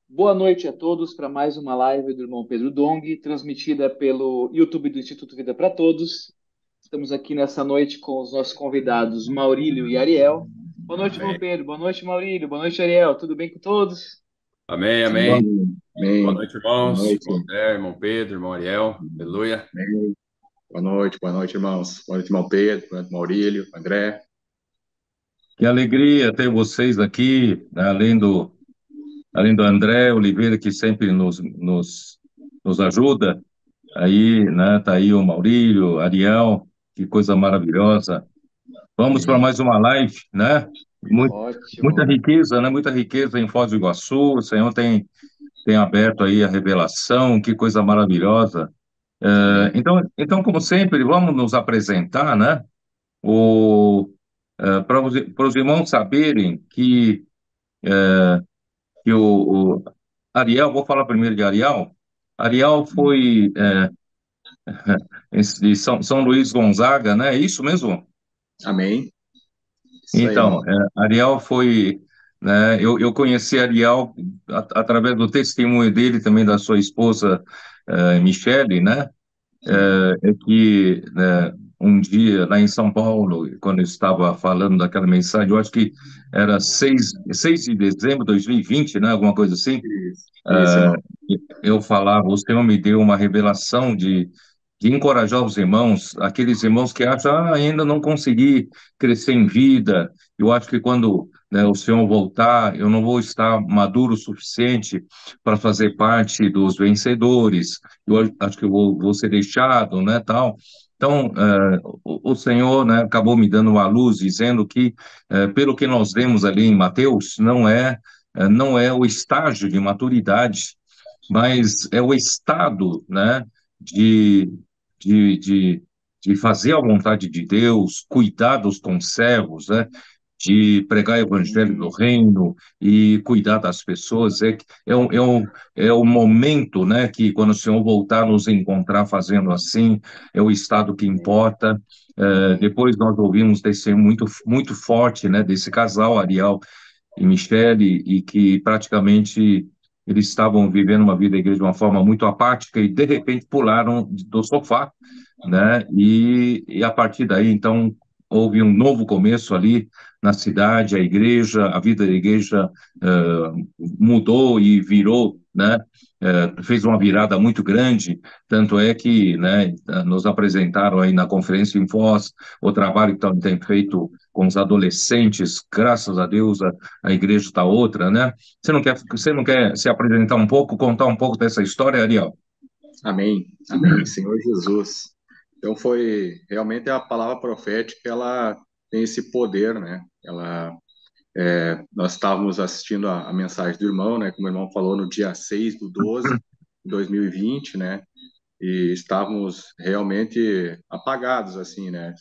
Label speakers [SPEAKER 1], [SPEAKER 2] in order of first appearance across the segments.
[SPEAKER 1] Boa noite a todos para mais uma live do irmão Pedro Dong, transmitida pelo YouTube do Instituto Vida para Todos. Estamos aqui nessa noite com os nossos convidados Maurílio e Ariel. Boa noite, irmão
[SPEAKER 2] Amém.
[SPEAKER 1] Pedro. Boa noite, Maurílio. Boa noite, Ariel. Tudo bem com todos?
[SPEAKER 2] Amém,
[SPEAKER 3] Boa
[SPEAKER 2] amém.
[SPEAKER 3] noite.
[SPEAKER 2] Boa
[SPEAKER 3] Amém.
[SPEAKER 2] noite,
[SPEAKER 3] Boa
[SPEAKER 2] irmãos.
[SPEAKER 3] noite.
[SPEAKER 2] Irmão André, irmão Pedro, irmão Ariel. Aleluia.
[SPEAKER 3] Amém. Boa noite, irmãos. Boa noite, irmão Pedro, boa noite, Maurílio, André.
[SPEAKER 4] Que alegria ter vocês aqui, né, além do André Oliveira, que sempre nos ajuda. Aí, né, tá aí o Maurílio, Ariel, que coisa maravilhosa. Vamos para
[SPEAKER 3] Amém.
[SPEAKER 4] mais uma live, né? Muita
[SPEAKER 1] Ótimo.
[SPEAKER 4] riqueza, né? Muita riqueza em Foz do Iguaçu. O Senhor tem aberto aí a revelação, que coisa maravilhosa.
[SPEAKER 3] Amém.
[SPEAKER 4] Então, como sempre, vamos nos apresentar, né? O, para os irmãos saberem que o Ariel, vou falar primeiro de Ariel. Ariel foi de São Luís Gonzaga, né? É isso mesmo?
[SPEAKER 3] Amém. Isso aí,
[SPEAKER 4] Então,
[SPEAKER 3] irmão.
[SPEAKER 4] Ariel foi, né? Eu conheci Ariel através do testemunho dele, também da sua esposa, Michele, né?
[SPEAKER 3] Sim.
[SPEAKER 4] É que um dia lá em São Paulo, quando eu estava falando daquela mensagem, eu acho que era 6 de dezembro de 2020, né? Alguma coisa assim.
[SPEAKER 3] Isso, irmão.
[SPEAKER 4] Eu falava, o Senhor me deu uma revelação de encorajar os irmãos, aqueles irmãos que acham, ainda não consegui crescer em vida. Eu acho que quando, né, o Senhor voltar, eu não vou estar maduro o suficiente para fazer parte dos vencedores. Acho que eu vou ser deixado, né, tal. Então, o Senhor, né, acabou me dando uma luz, dizendo que, pelo que nós lemos ali em Mateus, não é o estágio de maturidade, mas é o estado, né, de, de, de, de fazer a vontade de Deus, cuidar dos conservos, né, de pregar o evangelho do
[SPEAKER 1] Hum,
[SPEAKER 4] reino e cuidar das pessoas. É o momento, né, que quando o Senhor voltar a nos encontrar fazendo assim, é o estado que
[SPEAKER 1] amém.
[SPEAKER 4] importa.
[SPEAKER 1] Amém.
[SPEAKER 4] Depois nós ouvimos desse muito forte, né, desse casal, Ariel e Michele, e que praticamente eles estavam vivendo uma vida da igreja de uma forma muito apática e de repente pularam do sofá, né? E a partir daí, então, houve um novo começo ali na cidade, a vida da igreja mudou e virou, né? Fez uma virada muito grande, tanto é que, né, nos apresentaram aí na conferência em Foz o trabalho que tem feito com os adolescentes, graças a Deus a igreja está outra, né? Você não quer se apresentar um pouco, contar um pouco dessa história, Ariel?
[SPEAKER 3] Amém. Amém. Senhor Jesus. Então foi realmente a palavra profética, ela tem esse poder, né? Nós estávamos assistindo a mensagem do irmão, né? Como o irmão falou, no dia 6/12 de 2020, né? E estávamos realmente apagados, assim, né?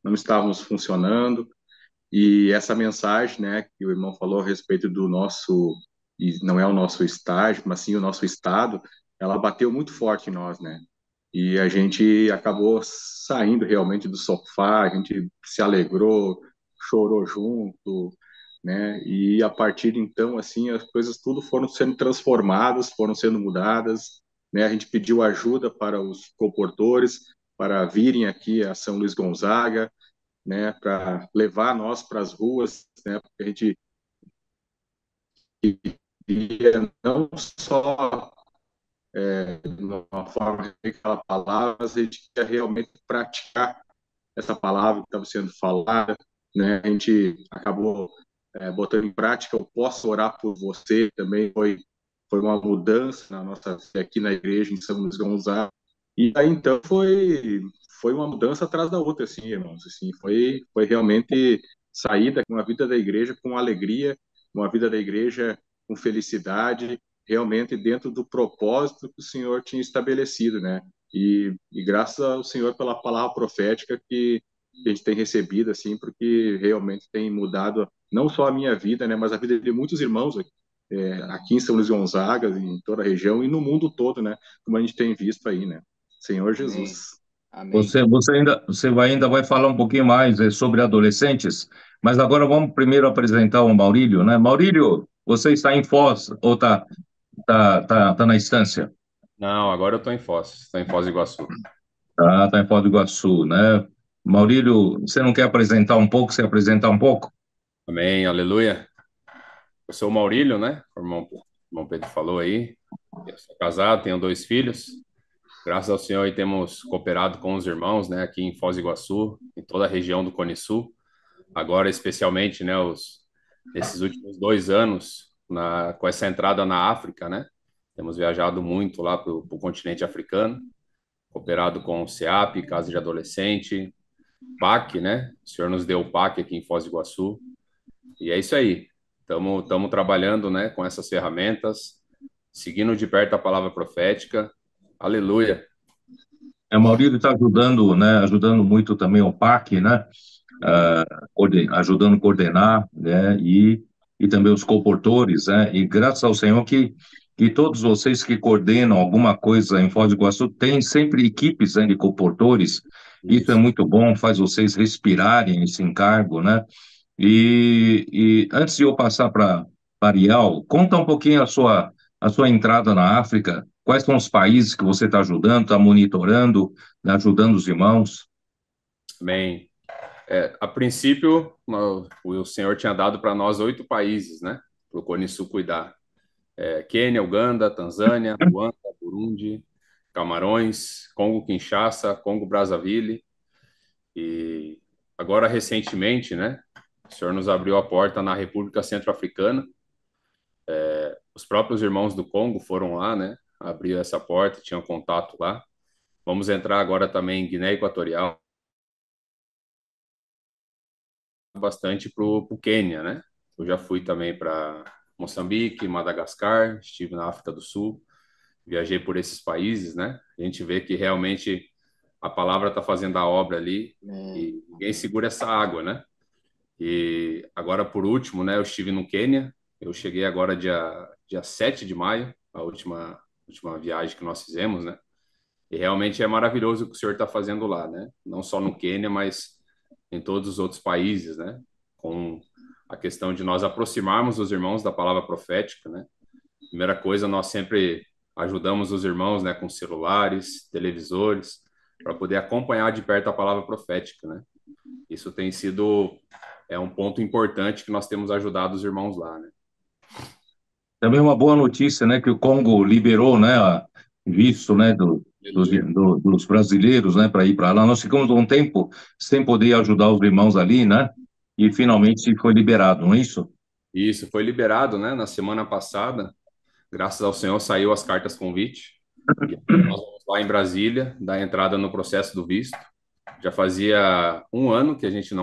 [SPEAKER 3] Não estávamos funcionando. E essa mensagem, né, que o irmão falou a respeito do nosso, e não é o nosso estágio, mas sim o nosso estado, ela bateu muito forte em nós, né? E a gente acabou saindo realmente do sofá, a gente se alegrou, chorou junto, né? E a partir de então, assim, as coisas tudo foram sendo transformadas, foram sendo mudadas, né? A gente pediu ajuda para os comportores para virem aqui a São Luís Gonzaga, né? Para levar nós para as ruas, né? Porque a gente queria não só de uma forma de aquela palavra, mas a gente quer realmente praticar essa palavra que estava sendo falada, né? A gente acabou botando em prática. Eu posso orar por você também. Foi uma mudança na nossa fé aqui na igreja em São Luís Gonzaga. E aí então foi uma mudança atrás da outra, assim, irmãos. Assim, foi realmente sair da uma vida da igreja com alegria, uma vida da igreja com felicidade, realmente dentro do propósito que o Senhor tinha estabelecido, né? E graças ao Senhor pela palavra profética que a gente tem recebido, assim, porque realmente tem mudado não só a minha vida, né, mas a vida de muitos irmãos aqui em São Luís Gonzaga, em toda a região e no mundo todo, né, como a gente tem visto aí, né. Senhor
[SPEAKER 1] Amém.
[SPEAKER 3] Jesus.
[SPEAKER 1] Amém.
[SPEAKER 4] Ainda vai falar um pouquinho mais sobre adolescentes, mas agora vamos primeiro apresentar o Maurílio, né? Maurílio, você está em Foz ou tá na estância?
[SPEAKER 2] Não, agora eu estou em Foz do Iguaçu.
[SPEAKER 4] Tá em Foz do Iguaçu, né? Maurílio, você não quer apresentar um pouco? Se apresentar um pouco?
[SPEAKER 2] Amém, aleluia. Eu sou o Maurílio, né? Como o irmão Pedro falou aí. Eu sou casado, tenho 2 filhos. Graças ao Senhor, aí temos cooperado com os irmãos, né? Aqui em Foz do Iguaçu, em toda a região do Cone Sul. Agora, especialmente, né? Nesses últimos 2 anos, com essa entrada na África, né? Temos viajado muito lá para o continente africano, cooperado com o CEAP, Casa de Adolescente, PAC, né? O Senhor nos deu o PAC aqui em Foz do Iguaçu. E é isso aí. Estamos trabalhando, né, com essas ferramentas, seguindo de perto a palavra profética. Aleluia.
[SPEAKER 4] Maurílio está ajudando, né? Ajudando muito também o PAC, né?
[SPEAKER 2] Amém.
[SPEAKER 4] Ajudando a coordenar, né? E também os comportores, né? E graças ao Senhor que todos vocês que coordenam alguma coisa em Foz do Iguaçu têm sempre equipes, né, de comportores. Isso é
[SPEAKER 2] Isso.
[SPEAKER 4] muito bom, faz vocês respirarem esse encargo, né? E antes de eu passar para Ariel, conta um pouquinho a sua entrada na África. Quais são os países que você está ajudando, está monitorando, né, ajudando os irmãos?
[SPEAKER 2] Amém. A princípio, o Senhor tinha dado para nós 8 países, né? Para o Cone Sul cuidar. Quênia, Uganda, Tanzânia, Ruanda, Burundi, Camarões, Congo Kinshasa, Congo Brazzaville. E agora, recentemente, né? O Senhor nos abriu a porta na República Centro-Africana. Os próprios irmãos do Congo foram lá, né? Abriu essa porta, tinham contato lá. Vamos entrar agora também em Guiné Equatorial, bastante para o Quênia, né? Eu já fui também para Moçambique, Madagascar, estive na África do Sul, viajei por esses países, né? A gente vê que realmente a palavra está fazendo a obra ali e ninguém segura essa água, né? E agora, por último, né? Eu estive no Quênia, eu cheguei agora dia 7 de maio, a última viagem que nós fizemos, né? E realmente é maravilhoso o que o senhor está fazendo lá, né? Não só no Quênia, mas em todos os outros países, né? Com a questão de nós aproximarmos os irmãos da palavra profética, né? Primeira coisa, nós sempre ajudamos os irmãos, né, com celulares, televisores, para poder acompanhar de perto a palavra profética, né? Isso tem sido um ponto importante que nós temos ajudado os irmãos lá, né?
[SPEAKER 4] Também uma boa notícia, né, que o Congo liberou, né, visto, né,
[SPEAKER 2] Aleluia.
[SPEAKER 4] dos brasileiros, né, para ir para lá. Nós ficamos um tempo sem poder ajudar os irmãos ali, né, e finalmente foi liberado, não é isso?
[SPEAKER 2] Isso foi liberado, né, na semana passada. Graças ao Senhor saiu as cartas convite. E agora nós vamos lá em Brasília, dar entrada no processo do visto. Já fazia um ano que a gente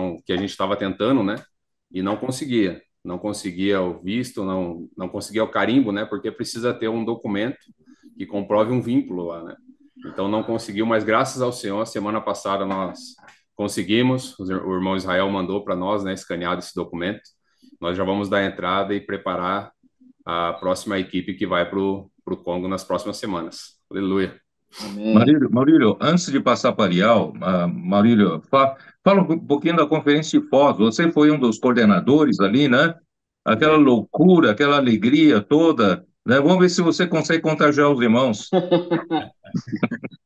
[SPEAKER 2] estava tentando, né? E não conseguia o visto, não conseguia o carimbo, né? Porque precisa ter um documento que comprove um vínculo lá, né? Então não conseguiu, mas graças ao Senhor, semana passada nós conseguimos. O irmão Israel mandou para nós, né? Escaneado esse documento. Nós já vamos dar entrada e preparar a próxima equipe que vai para o Congo nas próximas semanas. Aleluia.
[SPEAKER 1] Amém.
[SPEAKER 4] Maurílio, antes de passar para Ariel, Maurílio, fala um pouquinho da Conferência de Foz. Você foi um dos coordenadores ali, né? Aquela
[SPEAKER 2] Amém.
[SPEAKER 4] loucura, aquela alegria toda, né? Vamos ver se você consegue contagiar os irmãos.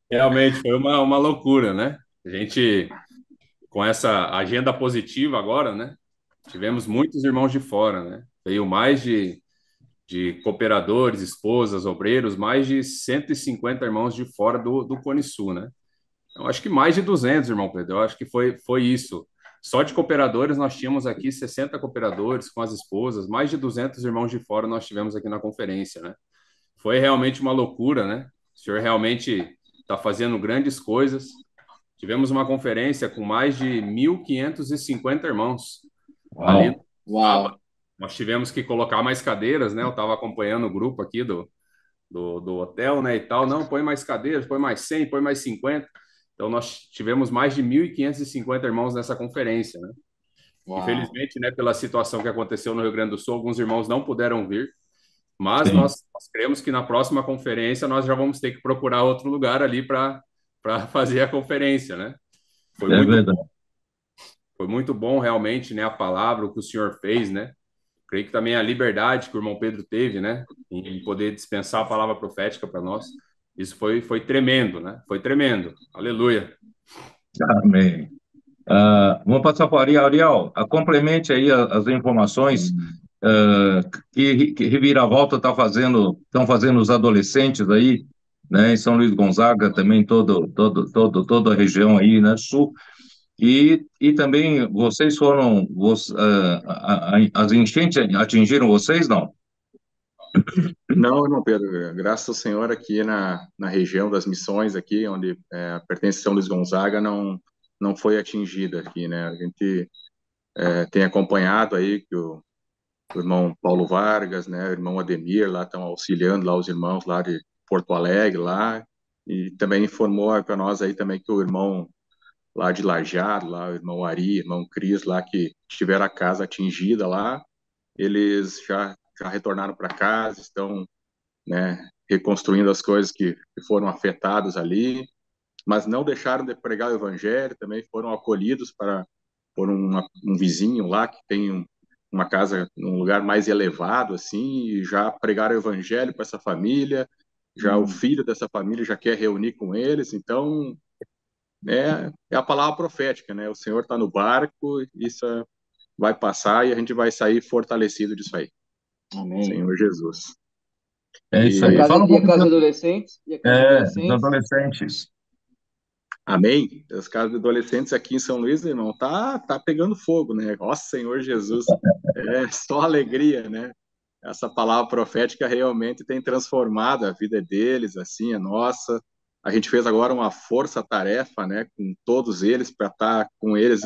[SPEAKER 2] Realmente foi uma loucura, né? A gente, com essa agenda positiva agora, né? Tivemos muitos irmãos de fora, né? Veio mais de cooperadores, esposas, obreiros, mais de 150 irmãos de fora do Cone Sul, né? Eu acho que mais de 200, irmão Pedro. Eu acho que foi isso. Só de cooperadores, nós tínhamos aqui 60 cooperadores com as esposas, mais de 200 irmãos de fora nós tivemos aqui na conferência, né? Foi realmente uma loucura, né? O senhor realmente está fazendo grandes coisas. Tivemos uma conferência com mais de 1.550 irmãos. Ali no
[SPEAKER 4] Uau!
[SPEAKER 2] sábado,
[SPEAKER 1] Uau.
[SPEAKER 2] nós tivemos que colocar mais cadeiras, né? Eu estava acompanhando o grupo aqui do hotel, né, e tal. Não, põe mais cadeiras, põe mais 100, põe mais 50. Então, nós tivemos mais de 1.550 irmãos nessa conferência, né?
[SPEAKER 1] Uau.
[SPEAKER 2] Infelizmente, né, pela situação que aconteceu no Rio Grande do Sul, alguns irmãos não puderam vir, mas
[SPEAKER 4] Sim,
[SPEAKER 2] nós cremos que na próxima conferência nós já vamos ter que procurar outro lugar ali para fazer a conferência, né? Foi
[SPEAKER 4] é
[SPEAKER 2] muito
[SPEAKER 4] verdade.
[SPEAKER 2] foi muito bom realmente, né, a palavra, o que o senhor fez, né? Creio que também a liberdade que o irmão Pedro teve, né, em poder dispensar a palavra profética para nós, isso foi tremendo, né? Foi tremendo. Aleluia.
[SPEAKER 4] Amém. Vamos passar para o Ariel. Ariel, complemente aí as informações ah, que reviravolta estão fazendo os adolescentes aí, né, em São Luís Gonzaga, também toda a região aí, né, sul. E também vocês as enchentes atingiram vocês, não?
[SPEAKER 3] Não, irmão Pedro, graças ao Senhor aqui na região das missões aqui, onde pertence São Luís Gonzaga, não foi atingida aqui, né? A gente tem acompanhado aí que o irmão Paulo Vargas, né, o irmão Ademir lá estão auxiliando lá os irmãos lá de Porto Alegre lá, e também informou para nós aí também que o irmão lá de Lajado, lá o irmão Ari, irmão Cris lá que tiveram a casa atingida lá, eles já retornaram para casa, estão, né, reconstruindo as coisas que foram afetadas ali, mas não deixaram de pregar o evangelho, também foram acolhidos por um vizinho lá que tem uma casa num lugar mais elevado, assim, e já pregaram o evangelho para essa família, já o filho dessa família já quer reunir com eles, então é a palavra profética, né? O Senhor está no barco, isso vai passar e a gente vai sair fortalecido disso aí.
[SPEAKER 1] Amém.
[SPEAKER 3] Senhor Jesus.
[SPEAKER 4] É isso
[SPEAKER 1] E a
[SPEAKER 4] aí.
[SPEAKER 1] casa,
[SPEAKER 4] Fala um
[SPEAKER 1] e a
[SPEAKER 4] pouco
[SPEAKER 1] casa de adolescentes? E a casa de
[SPEAKER 4] dos
[SPEAKER 1] adolescentes?
[SPEAKER 4] adolescentes.
[SPEAKER 3] Amém? As casas de adolescentes aqui em São Luís, irmão, tá pegando fogo, né? Ó Senhor Jesus, é só alegria, né? Essa palavra profética realmente tem transformado a vida deles, assim, a nossa. A gente fez agora uma força-tarefa, né, com todos eles, para estar com eles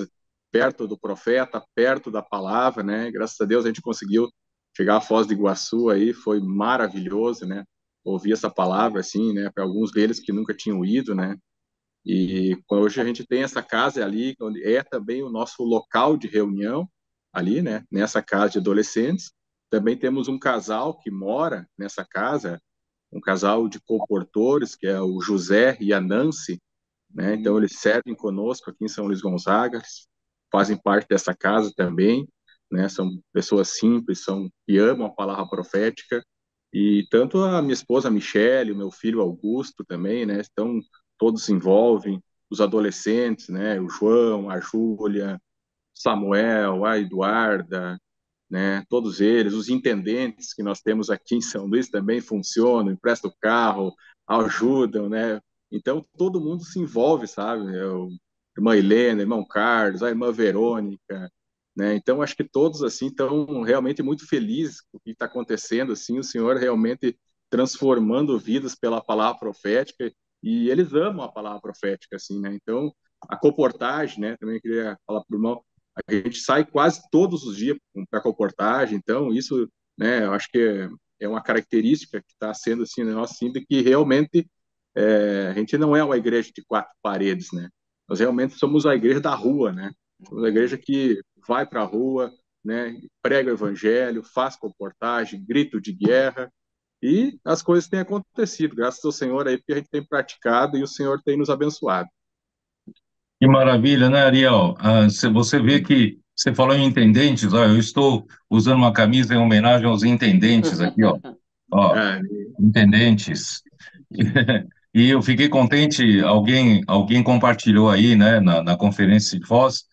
[SPEAKER 3] perto do profeta, perto da palavra, né? Graças a Deus a gente conseguiu chegar à Foz do Iguaçu aí, foi maravilhoso, né? Ouvir essa palavra, assim, né, para alguns deles que nunca tinham ido, né? E hoje a gente tem essa casa ali, onde é também o nosso local de reunião, ali, né, nessa casa de adolescentes. Também temos um casal que mora nessa casa, um casal de comportores, que é o José e a Nancy, né? Então eles servem conosco aqui em São Luís Gonzaga, fazem parte dessa casa também, né? São pessoas simples, que amam a palavra profética. E tanto a minha esposa Michele, o meu filho Augusto também, né? Estão todos se envolvem, os adolescentes, né? O João, a Júlia, Samuel, a Eduarda, né? Todos eles, os intendentes que nós temos aqui em São Luís também funcionam, emprestam o carro, ajudam, né? Então todo mundo se envolve, sabe? Irmã Helena, irmão Carlos, a irmã Verônica, né? Então acho que todos assim estão realmente muito felizes com o que está acontecendo, assim, o Senhor realmente transformando vidas pela palavra profética e eles amam a palavra profética, assim, né? Então a comportagem, né? Também queria falar para o irmão, a gente sai quase todos os dias para comportagem, então isso, né? Eu acho que é uma característica que está sendo assim, nós assim, de que realmente a gente não é uma igreja de quatro paredes, né? Nós realmente somos a igreja da rua, né? Somos a igreja que vai para a rua, né? Prega o evangelho, faz comportagem, grito de guerra, e as coisas têm acontecido, graças ao Senhor aí, porque a gente tem praticado e o Senhor tem nos abençoado.
[SPEAKER 4] Que maravilha, né, Ariel? Você vê que você falou em intendentes, ó, eu estou usando uma camisa em homenagem aos intendentes aqui, ó. Ó,
[SPEAKER 3] É,
[SPEAKER 4] intendentes. E eu fiquei contente, alguém compartilhou aí, né, na conferência de Foz,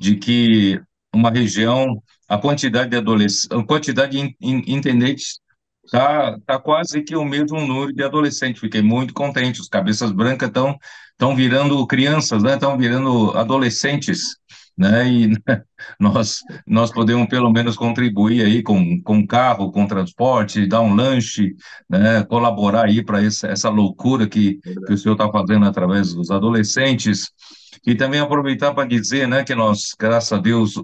[SPEAKER 4] de que uma região, a quantidade de adolescentes, a quantidade de intendentes tá quase que o mesmo número de adolescentes. Fiquei muito contente. Os cabeças brancas estão virando crianças, né? Estão virando adolescentes, né? E nós podemos pelo menos contribuir aí com carro, com transporte, dar um lanche, né? Colaborar aí para essa loucura que o senhor está fazendo através dos adolescentes. E também aproveitar para dizer, né, que nós, graças a Deus,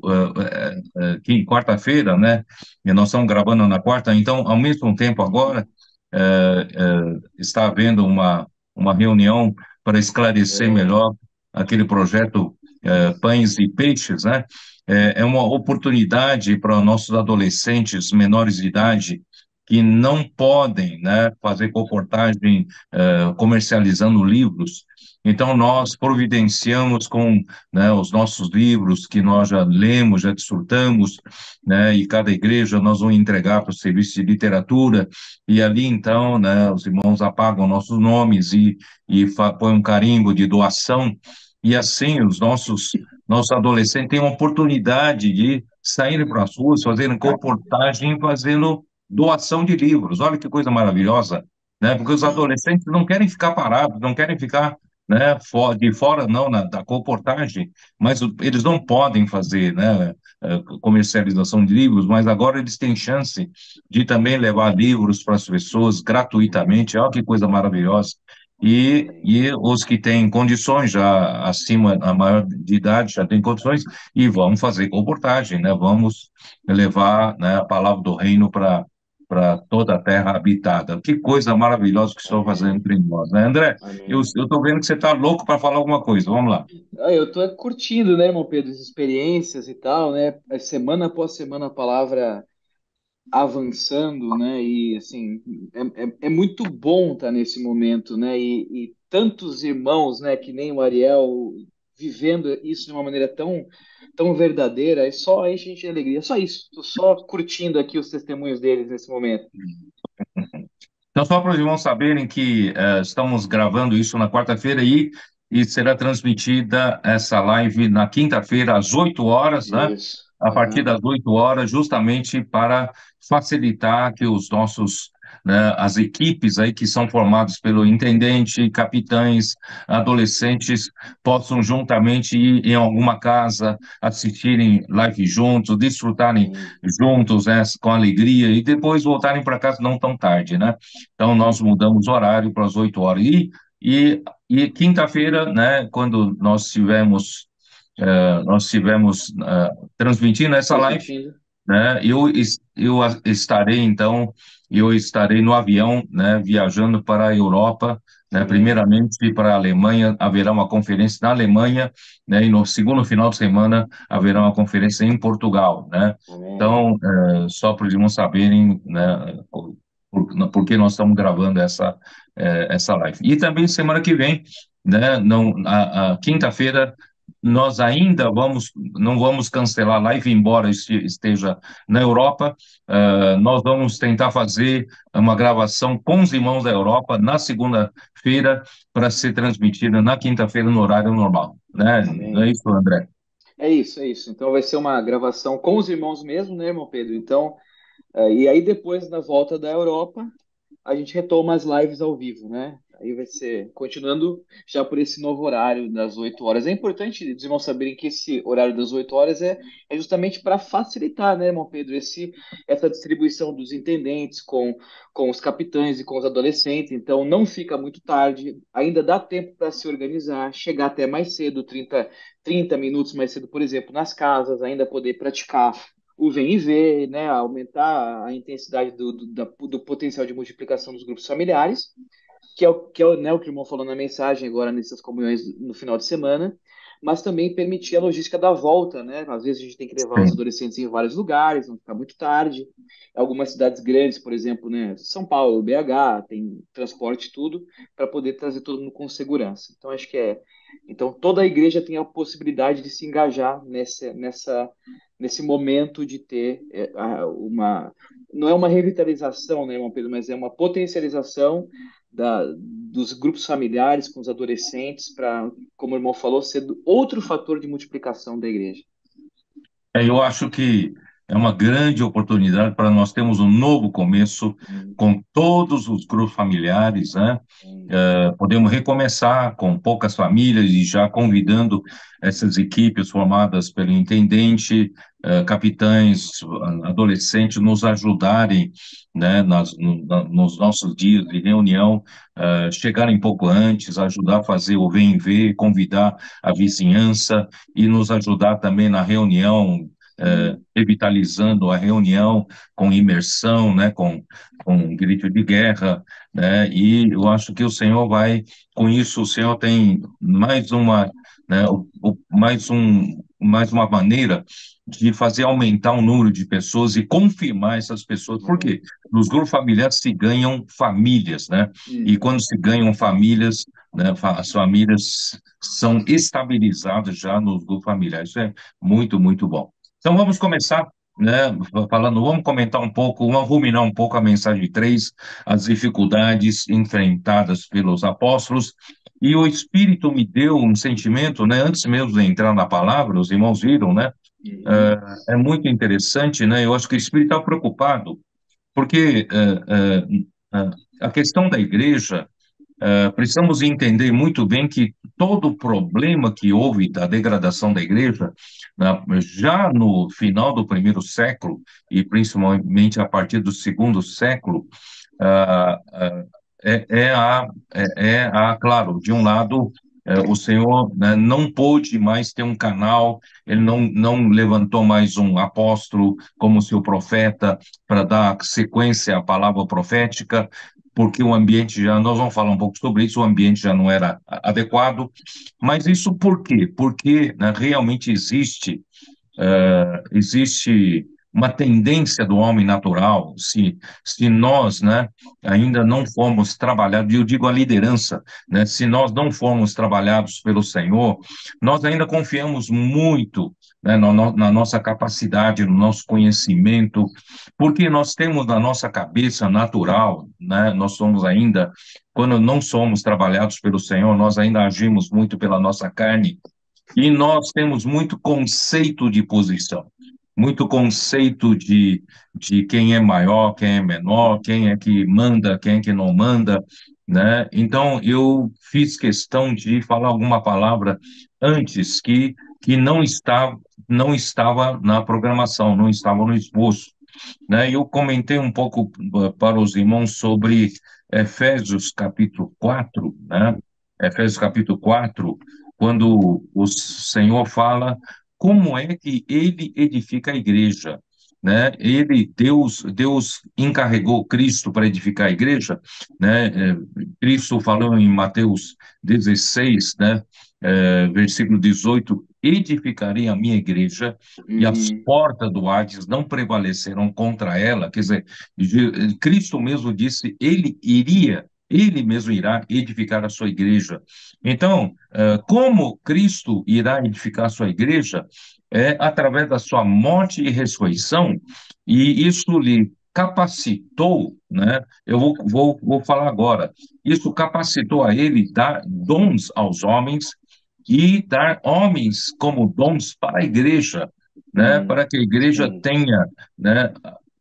[SPEAKER 4] que quarta-feira, né, e nós estamos gravando na quarta, então, ao mesmo tempo agora, está havendo uma reunião para esclarecer melhor aquele projeto Pães e Peixes, né? É uma oportunidade para nossos adolescentes menores de idade que não podem, né, fazer comportagem comercializando livros. Então, nós providenciamos com, né, os nossos livros que nós já lemos, já desfrutamos, né, e cada igreja nós vamos entregar para o serviço de literatura, e ali, então, né, os irmãos apagam nossos nomes e põem um carimbo de doação, e assim nossos adolescentes têm uma oportunidade de saírem para as ruas, fazerem comportagem, fazendo doação de livros. Olha que coisa maravilhosa, né? Porque os adolescentes não querem ficar parados, não querem ficar, né, de fora não da comportagem, mas eles não podem fazer, né, comercialização de livros, mas agora eles têm chance de também levar livros para as pessoas gratuitamente. Olha que coisa maravilhosa. E os que têm condições, já acima, a maior de idade, já têm condições, e vamos fazer comportagem, né? Vamos levar, né, a palavra do reino para toda a terra habitada. Que coisa maravilhosa que estou fazendo
[SPEAKER 1] Amém.
[SPEAKER 4] entre nós, né, André? Eu
[SPEAKER 1] Amém.
[SPEAKER 4] estou vendo que você está louco para falar alguma coisa. Vamos lá.
[SPEAKER 1] Eu tô curtindo, né, irmão Pedro, as experiências e tal, né? Semana após semana a palavra avançando, né? E assim, é muito bom estar nesse momento, né? E tantos irmãos, né, que nem o Ariel, vivendo isso de uma maneira tão verdadeira, é só enche a gente de alegria. É só isso. Tô só curtindo aqui os testemunhos deles nesse momento.
[SPEAKER 4] Então, só para os irmãos saberem que estamos gravando isso na quarta-feira e será transmitida essa live na quinta-feira, às 8 horas, né?
[SPEAKER 1] Isso.
[SPEAKER 4] A partir
[SPEAKER 1] Aham.
[SPEAKER 4] das 8 horas, justamente para facilitar que os nossos, né, as equipes aí que são formadas pelo intendente, capitães, adolescentes, possam juntamente ir em alguma casa, assistirem live juntos, desfrutarem
[SPEAKER 1] Sim.
[SPEAKER 4] juntos, né, com alegria e depois voltarem para casa não tão tarde, né? Então, nós
[SPEAKER 1] Sim.
[SPEAKER 4] mudamos o horário para as 8 horas. E quinta-feira, né, quando nós tivemos transmitindo essa live,
[SPEAKER 1] Transmitindo.
[SPEAKER 4] né, estarei, então, eu estarei no avião, né, viajando para a Europa, né,
[SPEAKER 1] Amém.
[SPEAKER 4] primeiramente para a Alemanha, haverá uma conferência na Alemanha, né, e no segundo final de semana haverá uma conferência em Portugal, né.
[SPEAKER 1] Amém.
[SPEAKER 4] Então, só para os irmãos saberem, né, por que nós estamos gravando essa live. E também semana que vem, né, não, a quinta-feira, nós ainda não vamos cancelar a live, embora esteja na Europa. Nós vamos tentar fazer uma gravação com os irmãos da Europa na segunda-feira, para ser transmitida na quinta-feira no horário normal, né? Não é
[SPEAKER 1] Amém.
[SPEAKER 4] isso, André?
[SPEAKER 1] É isso, é isso. Então vai ser uma gravação com os irmãos mesmo, né, irmão Pedro? Então, e aí depois, na volta da Europa, a gente retoma as lives ao vivo, né? Aí vai ser continuando já por esse novo horário das 8 horas. É importante os irmãos saberem que esse horário das 8 horas é justamente para facilitar, né, irmão Pedro, essa distribuição dos intendentes com os capitães e com os adolescentes. Então não fica muito tarde, ainda dá tempo para se organizar, chegar até mais cedo, 30 minutos mais cedo, por exemplo, nas casas, ainda poder praticar o vem e vê, né, aumentar a intensidade do potencial de multiplicação dos grupos familiares, que é né, o que o irmão falou na mensagem agora nessas comunhões no final de semana, mas também permitir a logística da volta, né? Às vezes a gente tem que levar os
[SPEAKER 4] Sim.
[SPEAKER 1] adolescentes em vários lugares, não ficar muito tarde. Algumas cidades grandes, por exemplo, né, São Paulo, BH, tem transporte e tudo, para poder trazer todo mundo com segurança. Então, acho que Então, toda a igreja tem a possibilidade de se engajar nesse momento de ter uma. Não é uma revitalização, né, irmão Pedro, mas é uma potencialização dos grupos familiares com os adolescentes para, como o irmão falou, ser outro fator de multiplicação da igreja.
[SPEAKER 4] Eu acho que é uma grande oportunidade para nós termos um novo começo
[SPEAKER 1] Hum,
[SPEAKER 4] com todos os grupos familiares, né?
[SPEAKER 1] hum,
[SPEAKER 4] Podemos recomeçar com poucas famílias e já convidando essas equipes formadas pelo intendente, capitães, adolescentes, nos ajudarem, né, nos nossos dias de reunião, chegarem um pouco antes, ajudar a fazer o vem e ver, convidar a vizinhança e nos ajudar também na reunião, revitalizando a reunião com imersão, né, com grito de guerra, né, e eu acho que o Senhor vai, com isso, o Senhor tem mais uma, né, mais uma maneira de fazer aumentar o número de pessoas e confirmar essas pessoas. Por quê? Nos grupos familiares se ganham famílias, né? E quando se ganham famílias, né, as famílias são estabilizadas já nos grupos familiares. Isso é muito, muito bom. Então vamos começar, né, falando, vamos comentar um pouco, vamos ruminar um pouco a mensagem 3, as dificuldades enfrentadas pelos apóstolos. E o Espírito me deu um sentimento, né, antes mesmo de entrar na palavra, os irmãos viram, né? É muito interessante, né? Eu acho que o Espírito está preocupado, porque a questão da igreja, precisamos entender muito bem que todo o problema que houve da degradação da igreja, já no final do primeiro século, e principalmente a partir do segundo século, ah, ah, claro, de um lado, o Senhor, né, não pôde mais ter um canal, ele não levantou mais um apóstolo como seu profeta para dar sequência à palavra profética, porque o ambiente já, nós vamos falar um pouco sobre isso, o ambiente já não era adequado, mas isso por quê? Porque, né, realmente existe uma tendência do homem natural, se nós, né, ainda não formos trabalhados, e eu digo a liderança, né, se nós não formos trabalhados pelo Senhor, nós ainda confiamos muito, né, na nossa capacidade, no nosso conhecimento, porque nós temos na nossa cabeça natural, né, nós somos ainda, quando não somos trabalhados pelo Senhor, nós ainda agimos muito pela nossa carne, e nós temos muito conceito de posição, muito conceito de quem é maior, quem é menor, quem é que manda, quem é que não manda, né? Então, eu fiz questão de falar alguma palavra antes que não estava na programação, não estava no esboço, né? Eu comentei um pouco para os irmãos sobre Efésios capítulo 4, né? Efésios capítulo 4, quando o Senhor fala como é que ele edifica a igreja, né? Deus encarregou Cristo para edificar a igreja, né? Cristo falou em Mateus 16, né? Versículo 18, edificarei a minha igreja e as portas do Hades não prevalecerão contra ela. Quer dizer, Cristo mesmo disse, ele mesmo irá edificar a sua igreja. Então, como Cristo irá edificar a sua igreja? É através da sua morte e ressurreição, e isso lhe capacitou, né? Eu vou falar agora. Isso capacitou a ele dar dons aos homens e dar homens como dons para a igreja, né? Para que a igreja tenha, né,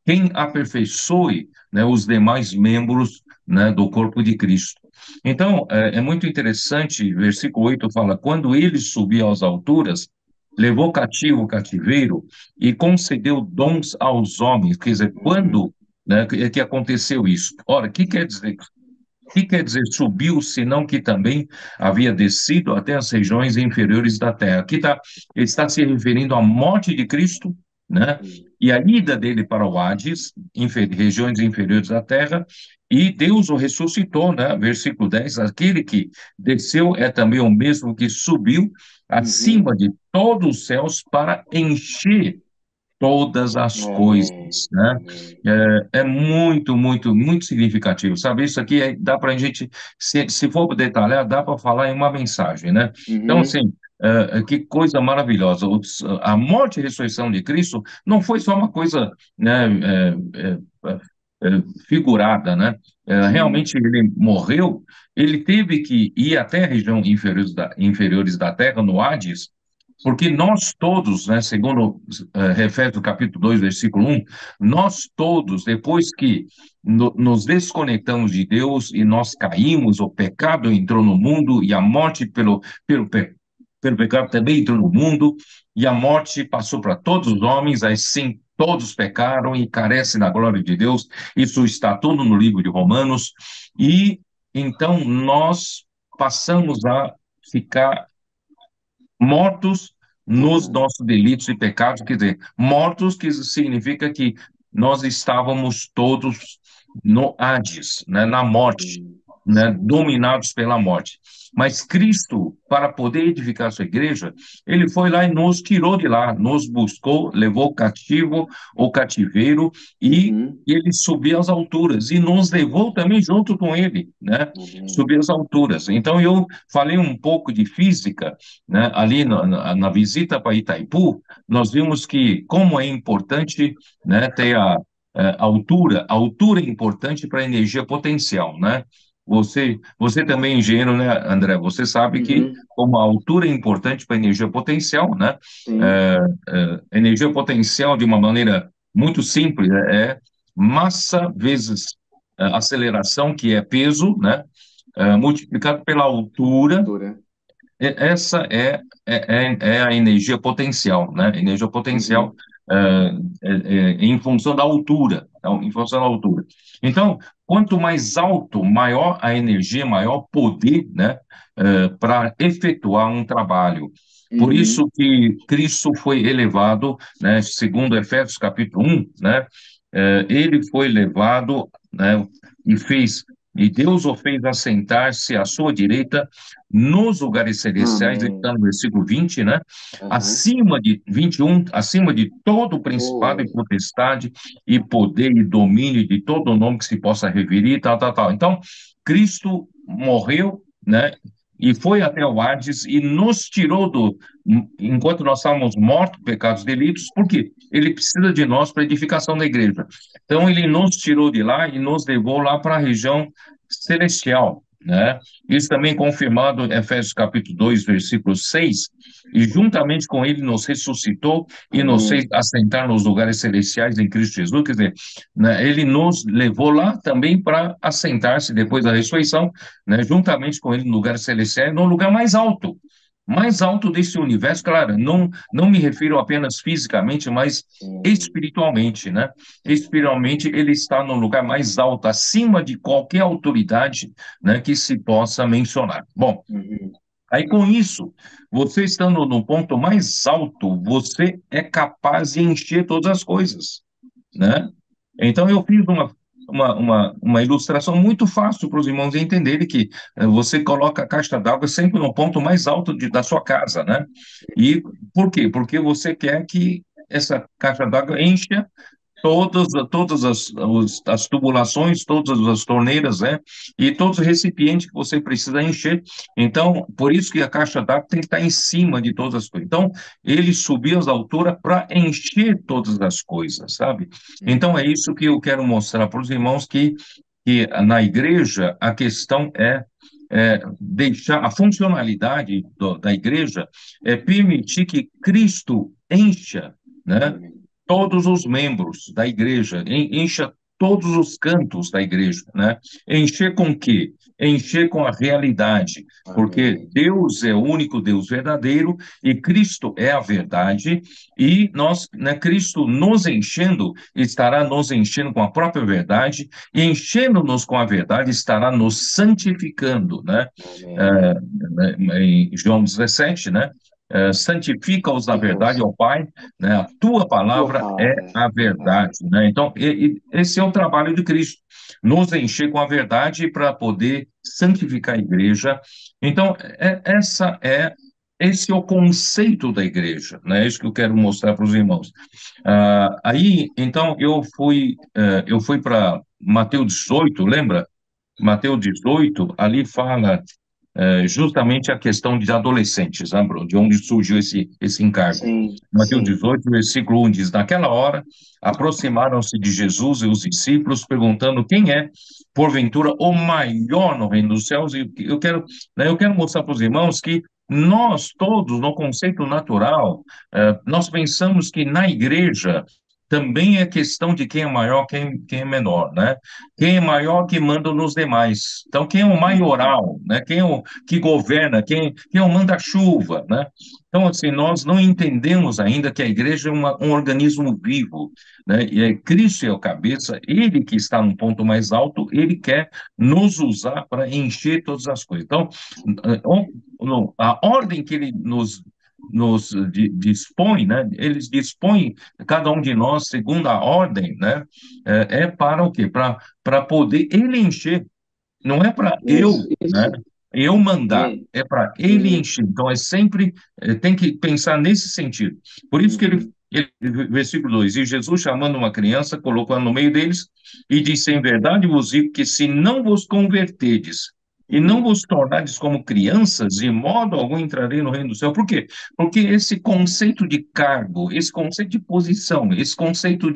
[SPEAKER 4] quem aperfeiçoe, né, os demais membros, né, do corpo de Cristo. Então, é muito interessante, versículo 8 fala, quando ele subiu às alturas, levou cativo o cativeiro e concedeu dons aos homens. Quer dizer, quando, né, que aconteceu isso? Ora, o que quer dizer? O que quer dizer subiu, senão que também havia descido até as regiões inferiores da terra? Aqui ele está se referindo à morte de Cristo, né? E a ida dele para o Hades, regiões inferiores da terra, e Deus o ressuscitou, né? Versículo 10, aquele que desceu é também o mesmo que subiu acima de todos os céus para encher todas as coisas, né? É muito, muito, muito significativo, sabe? Isso aqui dá para a gente, se for detalhar, dá para falar em uma mensagem, né? Então, assim, que coisa maravilhosa. A morte e ressurreição de Cristo não foi só uma coisa, né, figurada, né? Realmente ele morreu, ele teve que ir até a região inferiores da terra, no Hades, porque nós todos, né, segundo Efésios capítulo 2, versículo 1, nós todos, depois que nos desconectamos de Deus e nós caímos, o pecado entrou no mundo e a morte pelo pecado também entrou no mundo e a morte passou para todos os homens, assim todos pecaram e carecem da glória de Deus. Isso está tudo no livro de Romanos. E então nós passamos a ficar mortos nos nossos delitos e pecados, quer dizer, mortos, que significa que nós estávamos todos no Hades, né, na morte, né,
[SPEAKER 1] Sim.
[SPEAKER 4] dominados pela morte. Mas Cristo, para poder edificar a sua igreja, ele foi lá e nos tirou de lá, nos buscou, levou cativo o cativeiro e ele subiu às alturas e nos levou também junto com ele, né? Subir às alturas. Então eu falei um pouco de física, né? Ali na visita para Itaipu, nós vimos que como é importante, né, ter altura. A altura é importante para a energia potencial, né? Você também é engenheiro, né, André? Você sabe que como a altura é importante para a energia potencial, né?
[SPEAKER 1] Sim.
[SPEAKER 4] Energia potencial, de uma maneira muito simples, é massa vezes aceleração, que é peso, né? Multiplicado pela altura.
[SPEAKER 1] Altura.
[SPEAKER 4] Essa é a energia potencial, né? Energia potencial em função da altura, então, em função da altura. Então, quanto mais alto, maior a energia, maior poder, né? Para efetuar um trabalho. Por isso que Cristo foi elevado, né? Segundo Efésios capítulo 1, né? Ele foi levado, né? E fez e Deus o fez assentar-se à sua direita nos lugares celestiais,
[SPEAKER 1] Amém.
[SPEAKER 4] está no versículo 20, né?
[SPEAKER 1] Aham.
[SPEAKER 4] Acima de 21, acima de todo principado
[SPEAKER 1] Oh,
[SPEAKER 4] e potestade e poder e domínio de todo o nome que se possa referir, tal, tal, tal. Então, Cristo morreu, né? E foi até o Hades e nos tirou enquanto nós estávamos mortos, pecados, delitos, por quê? Ele precisa de nós para edificação da igreja. Então, ele nos tirou de lá e nos levou lá para a região celestial, né? Isso também confirmado em Efésios capítulo 2, versículo 6, e juntamente com ele nos ressuscitou e nos fez
[SPEAKER 1] amém.
[SPEAKER 4] assentar nos lugares celestiais em Cristo Jesus, quer dizer, né, ele nos levou lá também para assentar-se depois da ressurreição, né, juntamente com ele no lugar celestial, no lugar mais alto desse universo, claro, não me refiro apenas fisicamente, mas
[SPEAKER 1] Sim.
[SPEAKER 4] espiritualmente, né? Espiritualmente, ele está no lugar mais alto, acima de qualquer autoridade, né, que se possa mencionar. Bom, aí com isso, você estando no ponto mais alto, você é capaz de encher todas as coisas, né? Então eu fiz uma ilustração muito fácil para os irmãos entenderem que você coloca a caixa d'água sempre no ponto mais alto da sua casa, né? E por quê? Porque você quer que essa caixa d'água encha todas as tubulações, todas as torneiras, né? E todos os recipientes que você precisa encher. Então, por isso que a caixa d'água tem que estar em cima de todas as coisas. Então, ele subiu às alturas para encher todas as coisas, sabe? Então, é isso que eu quero mostrar para os irmãos que na igreja a questão é deixar a funcionalidade da igreja é permitir que Cristo encha, né?
[SPEAKER 1] Amém.
[SPEAKER 4] Todos os membros da igreja, encha todos os cantos da igreja, né? Encher com o quê? Encher com a realidade, porque
[SPEAKER 1] Amém.
[SPEAKER 4] Deus é o único Deus verdadeiro e Cristo é a verdade, e nós, né, Cristo nos enchendo, estará nos enchendo com a própria verdade, e enchendo-nos com a verdade, estará nos santificando, né?
[SPEAKER 1] Amém.
[SPEAKER 4] Em João 17, né? Santifica-os na verdade,
[SPEAKER 1] Fica-os.
[SPEAKER 4] ó Pai, né? A tua
[SPEAKER 1] Tua
[SPEAKER 4] palavra é
[SPEAKER 1] palavra.
[SPEAKER 4] a verdade, né? Então, esse é o trabalho de Cristo, nos encher com a verdade para poder santificar a igreja. Então, esse é o conceito da igreja, né? É isso que eu quero mostrar para os irmãos. Aí, então, eu fui para Mateus 18, lembra? Mateus 18, ali fala justamente a questão de adolescentes, né, Bruno? De onde surgiu esse encargo.
[SPEAKER 1] Sim,
[SPEAKER 4] Mateus
[SPEAKER 1] sim.
[SPEAKER 4] 18, versículo 1 diz: Naquela hora, aproximaram-se de Jesus e os discípulos, perguntando quem é, porventura, o maior no reino dos céus. E eu quero mostrar para os irmãos que nós todos, no conceito natural, nós pensamos que na igreja também é questão de quem é maior, quem é menor, né? Quem é maior que manda nos demais. Então, quem é o maioral, né? Quem é o que governa, quem é o manda-chuva, né? Então, assim, nós não entendemos ainda que a igreja é um organismo vivo, né? E Cristo é o cabeça, ele que está no ponto mais alto, ele quer nos usar para encher todas as coisas. Então, a ordem que ele dispõe, né? Eles dispõem, cada um de nós, segundo a ordem, né? É para o quê? Para poder ele encher. Não é para eu, né?
[SPEAKER 1] Isso.
[SPEAKER 4] Eu mandar,
[SPEAKER 1] Amém.
[SPEAKER 4] é para ele
[SPEAKER 1] Uhum,
[SPEAKER 4] encher. Então, é sempre, tem que pensar nesse sentido. Por isso que
[SPEAKER 1] uhum,
[SPEAKER 4] versículo 2, e Jesus, chamando uma criança, colocou no meio deles e disse, em verdade vos digo que se não vos converterdes e não
[SPEAKER 1] uhum,
[SPEAKER 4] vos tornardes como crianças, de modo algum entrarei no reino do céu. Por quê? Porque esse conceito de cargo, esse conceito de posição, esse conceito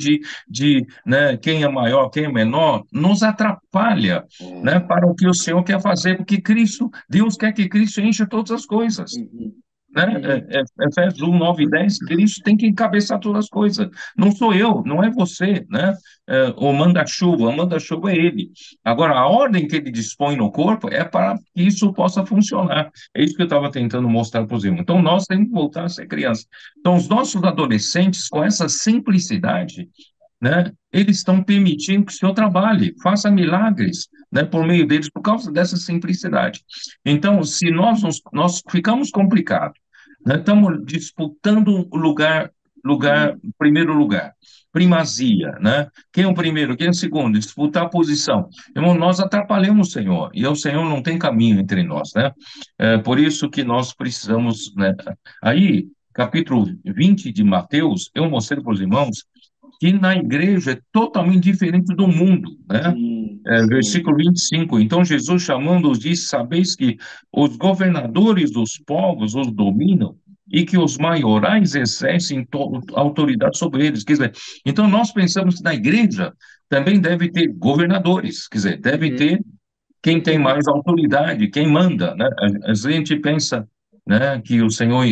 [SPEAKER 4] né, quem é maior, quem é menor, nos atrapalha, né,
[SPEAKER 1] é,
[SPEAKER 4] para o que o Senhor quer fazer, porque Cristo, Deus quer que Cristo encha todas as coisas,
[SPEAKER 1] uhum,
[SPEAKER 4] né?
[SPEAKER 1] uhum,
[SPEAKER 4] Efésios 1, 9 e 10, Cristo tem que encabeçar todas as coisas. Não sou eu, não é você, né? O manda-chuva é ele. Agora, a ordem que ele dispõe no corpo é para que isso possa funcionar. É isso que eu estava tentando mostrar para os irmãos. Então, nós temos que voltar a ser criança. Então, os nossos adolescentes, com essa simplicidade, né? Eles estão permitindo que o Senhor trabalhe, faça milagres, né, por meio deles, por causa dessa simplicidade. Então, se nós ficamos complicados, né, estamos disputando o
[SPEAKER 1] uhum,
[SPEAKER 4] primeiro lugar, primazia, né? Quem é o primeiro, quem é o segundo, disputar a posição. Irmão, nós atrapalhamos o Senhor, e o Senhor não tem caminho entre nós, né? Por isso que nós precisamos, né? Aí, capítulo 20 de Mateus, eu mostrei para os irmãos que na igreja é totalmente diferente do mundo, né?
[SPEAKER 1] sim, sim,
[SPEAKER 4] Versículo 25. Então Jesus chamando-os disse: Sabeis que os governadores dos povos os dominam e que os maiorais exercem autoridade sobre eles. Quer dizer, então nós pensamos que na igreja também deve ter governadores, quer dizer, deve
[SPEAKER 1] uhum,
[SPEAKER 4] ter quem tem
[SPEAKER 1] uhum,
[SPEAKER 4] mais autoridade, quem manda, né? A gente pensa, né, que o Senhor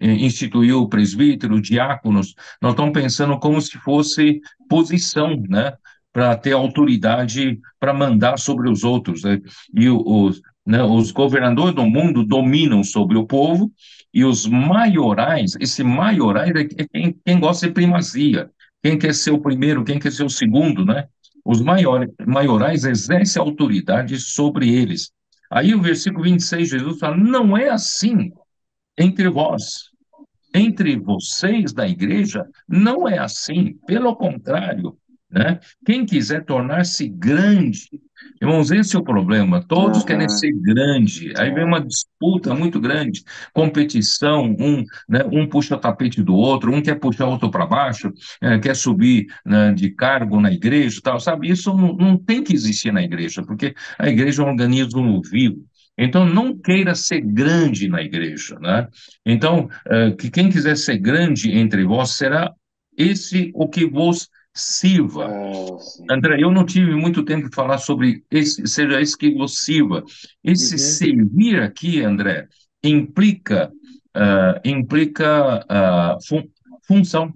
[SPEAKER 4] instituiu presbítero, diáconos, nós estamos pensando como se fosse posição, né, para ter autoridade para mandar sobre os outros, né? E os governadores do mundo dominam sobre o povo e os maiorais, esse maiorais é quem gosta de primazia, quem quer ser o primeiro, quem quer ser o segundo, né? Os maiorais exercem autoridade sobre eles. Aí o versículo 26, Jesus fala: não é assim entre vós. Entre vocês da igreja, não é assim. Pelo contrário, né? Quem quiser tornar-se grande, irmãos, esse é o problema. Todos querem
[SPEAKER 1] aham,
[SPEAKER 4] ser grande. Aí vem uma
[SPEAKER 1] é,
[SPEAKER 4] disputa muito grande, competição, né, um puxa o tapete do outro, um quer puxar o outro para baixo, quer subir, né, de cargo na igreja, e tal, sabe? Isso não tem que existir na igreja, porque a igreja é um organismo vivo. Então, não queira ser grande na igreja, né? Então, que quem quiser ser grande entre vós será esse o que vos sirva.
[SPEAKER 1] sim,
[SPEAKER 4] André, eu não tive muito tempo de falar sobre esse, seja esse que vos sirva. Esse
[SPEAKER 1] uhum,
[SPEAKER 4] servir aqui, André, implica função,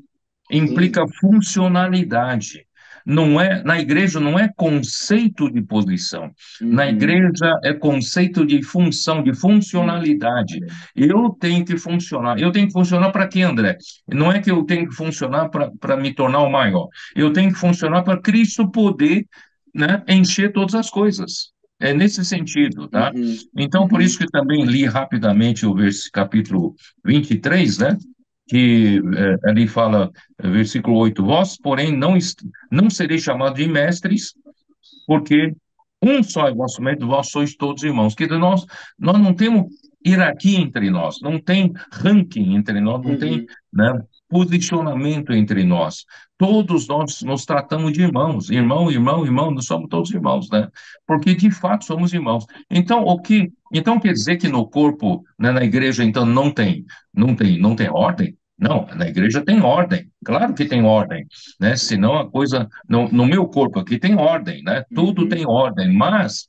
[SPEAKER 4] implica
[SPEAKER 1] sim,
[SPEAKER 4] funcionalidade. Não é, na igreja não é conceito de posição. Na
[SPEAKER 1] uhum,
[SPEAKER 4] igreja é conceito de função, de
[SPEAKER 1] uhum,
[SPEAKER 4] funcionalidade. Eu tenho que funcionar. Eu tenho que funcionar para quê, André? Não é que eu tenho que funcionar para me tornar o maior. Eu tenho que funcionar para Cristo poder, né, encher todas as coisas. É nesse sentido, tá?
[SPEAKER 1] uhum,
[SPEAKER 4] Então, por isso
[SPEAKER 1] uhum,
[SPEAKER 4] que também li rapidamente o capítulo 23, né? Que ali fala, versículo 8, vós, porém, não sereis chamados de mestres, porque um só é vosso mestre, vós sois todos irmãos. Quer dizer, nós não temos hierarquia entre nós, não tem ranking entre nós, não tem,
[SPEAKER 1] uhum,
[SPEAKER 4] né, posicionamento entre nós. Todos nós nos tratamos de irmãos, irmão, irmão, irmão, nós somos todos irmãos, né? Porque de fato somos irmãos. Então, então quer dizer que no corpo, né, na igreja, então não tem ordem? Não, na igreja tem ordem, claro que tem ordem, né? Senão a coisa, no meu corpo aqui tem ordem, né? Tudo
[SPEAKER 1] uhum,
[SPEAKER 4] tem ordem, mas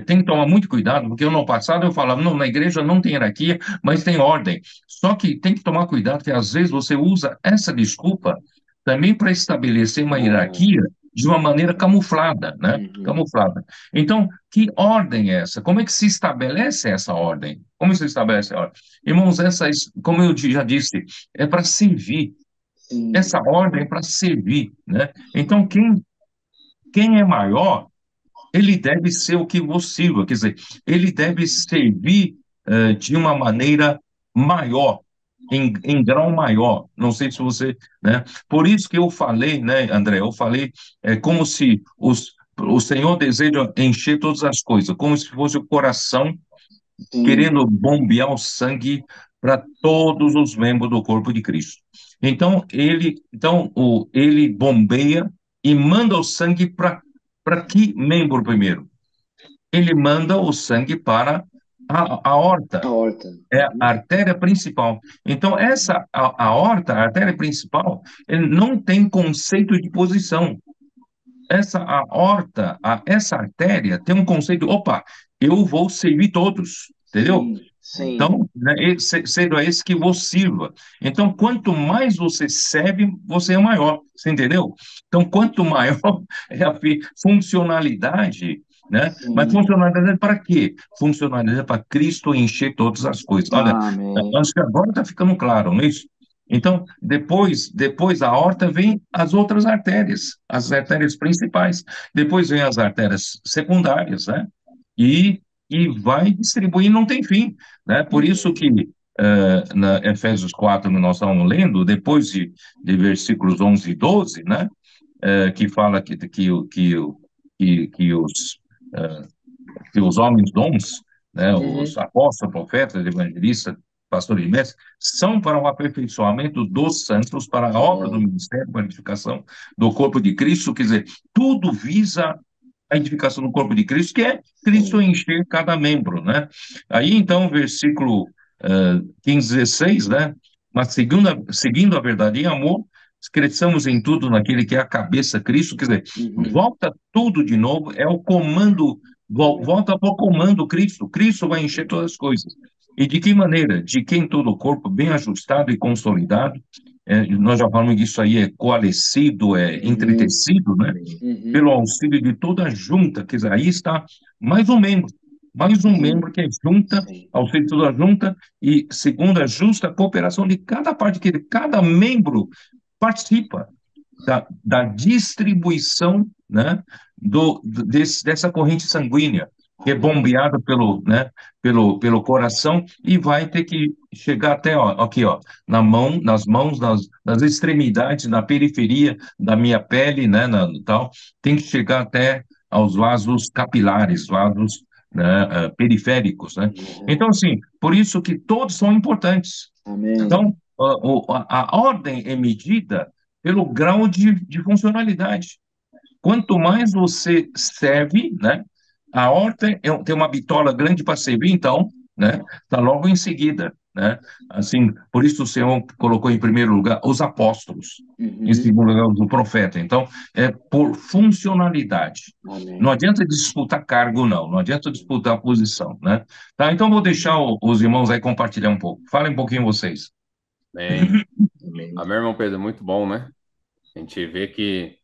[SPEAKER 4] tem que tomar muito cuidado, porque no passado eu falava, não, na igreja não tem hierarquia, mas tem ordem. Só que tem que tomar cuidado, que às vezes você usa essa desculpa também para estabelecer uma
[SPEAKER 1] ah,
[SPEAKER 4] hierarquia de uma maneira camuflada, né?
[SPEAKER 1] uhum,
[SPEAKER 4] Camuflada. Então, que ordem é essa? Como é que se estabelece essa ordem? Como se estabelece a ordem? Irmãos, como eu já disse, é para servir. Essa
[SPEAKER 1] sim,
[SPEAKER 4] ordem é para servir, né? Então, quem é maior, ele deve ser o que vos sirva, quer dizer, ele deve servir de uma maneira maior, em grau maior. Não sei se você, né? Por isso que eu falei, né, André? Eu falei como se o Senhor deseja encher todas as coisas, como se fosse o coração
[SPEAKER 1] Sim,
[SPEAKER 4] querendo bombear o sangue para todos os membros do corpo de Cristo. Ele bombeia e manda o sangue para que membro primeiro? Ele manda o sangue para a aorta,
[SPEAKER 1] aorta.
[SPEAKER 4] é a artéria principal. Então, a aorta, a artéria principal, ele não tem conceito de posição. Essa aorta, essa artéria tem um conceito, opa, eu vou servir todos, entendeu?
[SPEAKER 1] Sim, sim,
[SPEAKER 4] Então, né, sendo esse que vos sirva. Então, quanto mais você serve, você é maior, você entendeu? Então, quanto maior é a funcionalidade, né? Mas
[SPEAKER 1] sim.
[SPEAKER 4] funcionalidade para quê? Funcionalidade para Cristo encher todas as coisas. Olha,
[SPEAKER 1] Amém.
[SPEAKER 4] acho que agora está ficando claro, não é isso? Então, depois da aorta vem as outras artérias, as artérias principais. Depois vem as artérias secundárias, né? E, e vai distribuir, não tem fim, né? Por isso
[SPEAKER 1] Uhum.
[SPEAKER 4] que na Efésios 4, que nós estávamos lendo, depois de versículos 11 e 12, né? Que fala que os, eh, que os homens dons, né? Os
[SPEAKER 1] Uhum.
[SPEAKER 4] apóstolos, profetas, evangelistas, pastores e mestres, são para o aperfeiçoamento dos santos, para a obra do
[SPEAKER 1] Amém.
[SPEAKER 4] ministério, para a edificação do corpo de Cristo, quer dizer, tudo visa a edificação do corpo de Cristo, que é Cristo
[SPEAKER 1] Sim.
[SPEAKER 4] encher cada membro, né? Aí, então, versículo 15, 16, né? Mas seguindo a verdade em amor, cresçamos em tudo naquele que é a cabeça, Cristo, quer dizer,
[SPEAKER 1] Uhum.
[SPEAKER 4] volta tudo de novo, é o comando, volta para o comando Cristo, Cristo vai encher todas as coisas. E de que maneira? De que em todo o corpo, bem ajustado e consolidado, nós já falamos que isso aí é coalescido, é
[SPEAKER 1] Uhum.
[SPEAKER 4] entretecido, né?
[SPEAKER 1] Uhum.
[SPEAKER 4] Pelo auxílio de toda a junta, quer dizer, aí está mais um membro
[SPEAKER 1] Sim.
[SPEAKER 4] que é junta,
[SPEAKER 1] Sim.
[SPEAKER 4] auxílio de toda a junta, e segundo a justa cooperação de cada parte, que cada membro participa da distribuição, né, dessa corrente sanguínea, que é
[SPEAKER 1] Amém.
[SPEAKER 4] bombeada pelo coração e vai ter que chegar até, ó, aqui, ó, nas mãos, nas extremidades, na periferia da minha pele, né, tal, tem que chegar até aos vasos capilares, vasos, né, periféricos, né?
[SPEAKER 1] Uhum.
[SPEAKER 4] Então, assim, por isso que todos são importantes.
[SPEAKER 1] Amém.
[SPEAKER 4] Então, a ordem é medida pelo grau de funcionalidade. Quanto mais você serve, né? A horta tem uma bitola grande para servir, então, né? Está logo em seguida, né? Assim, por isso o Senhor colocou em primeiro lugar os apóstolos, em
[SPEAKER 1] Uhum.
[SPEAKER 4] segundo lugar o profeta. Então, é por funcionalidade. Não
[SPEAKER 1] Amém.
[SPEAKER 4] adianta disputar cargo, não. Não adianta disputar posição, né? Tá, então vou deixar os irmãos aí compartilhar um pouco. Falem um pouquinho vocês.
[SPEAKER 2] Bem,
[SPEAKER 3] Amém.
[SPEAKER 2] meu irmão Pedro, muito bom, né? A gente vê que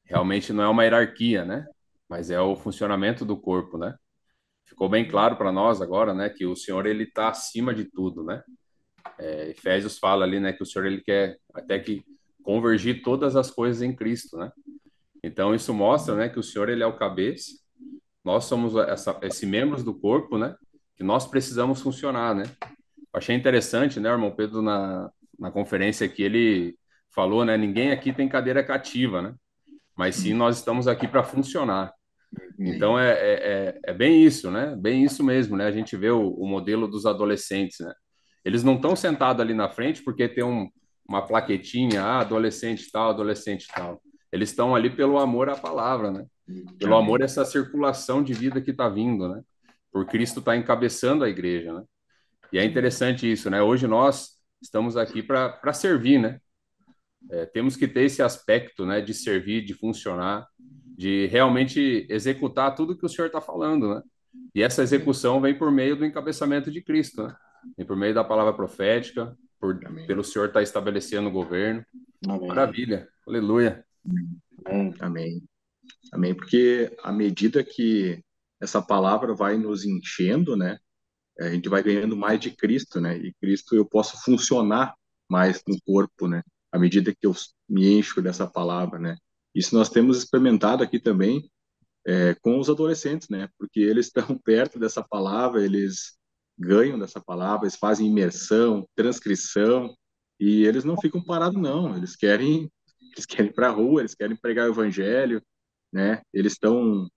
[SPEAKER 2] realmente não é uma hierarquia, né? Mas é o funcionamento do corpo, né? Ficou bem claro para nós agora, né, que o Senhor ele está acima de tudo, né? Efésios fala ali, né, que o Senhor ele quer até que convergir todas as coisas em Cristo, né? Então isso mostra, né, que o Senhor ele é o cabeça, nós somos esse membros do corpo, né? Que nós precisamos funcionar, né? Eu achei interessante, né, o irmão Pedro na conferência que ele falou, né? Ninguém aqui tem cadeira cativa, né? Mas sim nós estamos aqui para funcionar. Então
[SPEAKER 3] Amém.
[SPEAKER 2] é bem isso, né? Bem isso mesmo, né? A gente vê o modelo dos adolescentes, né? Eles não estão sentados ali na frente porque tem uma plaquetinha, adolescente tal, adolescente tal. Eles estão ali pelo amor à palavra, né? Pelo amor a
[SPEAKER 3] Amém.
[SPEAKER 2] essa circulação de vida que está vindo, né? Por Cristo está encabeçando a igreja, né? E é
[SPEAKER 3] Amém.
[SPEAKER 2] interessante isso, né? Hoje nós estamos aqui para servir, né? Temos que ter esse aspecto, né, de servir, de funcionar, de realmente executar tudo que o Senhor está falando, né? E essa
[SPEAKER 3] Amém.
[SPEAKER 2] execução vem por meio do encabeçamento de Cristo, né? Vem por meio da palavra profética,
[SPEAKER 3] Amém.
[SPEAKER 2] pelo Senhor estar estabelecendo o governo.
[SPEAKER 1] Amém.
[SPEAKER 2] Maravilha, aleluia.
[SPEAKER 1] Amém.
[SPEAKER 3] Amém. Amém. Porque à medida que essa palavra vai nos enchendo, né? A gente vai ganhando mais de Cristo, né? E Cristo eu posso funcionar mais no corpo, né? À medida que eu me encho dessa palavra, né? Isso nós temos experimentado aqui também com os adolescentes, né? Porque eles estão perto dessa palavra, eles ganham dessa palavra, eles fazem imersão, transcrição, e eles não ficam parados, não. Eles querem ir para a rua, eles querem pregar o evangelho, né? Eles estão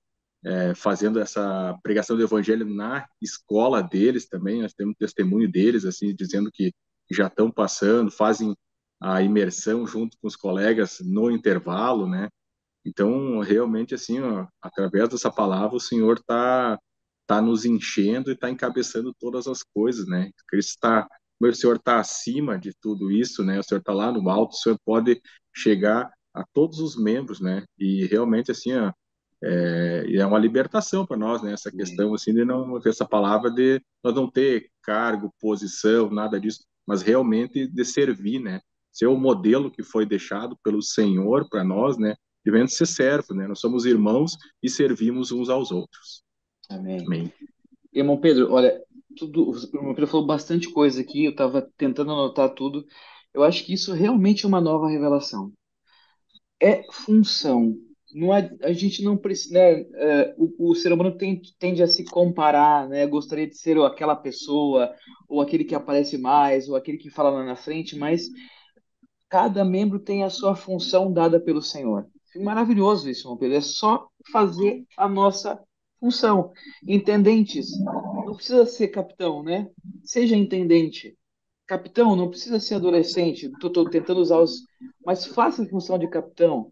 [SPEAKER 3] fazendo essa pregação do evangelho na escola deles também. Nós temos testemunho deles, assim, dizendo que já estão passando, fazem a imersão junto com os colegas no intervalo, né? Então, realmente, assim, ó, através dessa palavra, o Senhor tá nos enchendo e está encabeçando todas as coisas, né? Cristo está, o Senhor está acima de tudo isso, né? O Senhor está lá no alto, o Senhor pode chegar a todos os membros, né? E realmente, assim, ó, é uma libertação para nós, né? Essa questão, assim, de não ver essa palavra de nós não ter cargo, posição, nada disso, mas realmente de servir, né? Ser o modelo que foi deixado pelo Senhor para nós, né? Devemos ser servos, né? Nós somos irmãos e servimos uns aos outros.
[SPEAKER 1] Amém.
[SPEAKER 3] Amém.
[SPEAKER 1] Irmão Pedro, olha, tudo, o irmão Pedro falou bastante coisa aqui, eu estava tentando anotar tudo. Eu acho que isso realmente é uma nova revelação. É função. Não é, a gente não precisa, né, o ser humano tende a se comparar, né? Gostaria de ser aquela pessoa, ou aquele que aparece mais, ou aquele que fala lá na frente, mas cada membro tem a sua função dada pelo Senhor. Maravilhoso isso, irmão Pedro. É só fazer a nossa função. Intendentes, não precisa ser capitão, né? Seja intendente. Capitão, não precisa ser adolescente. Estou tentando usar os. Mas faça a função de capitão.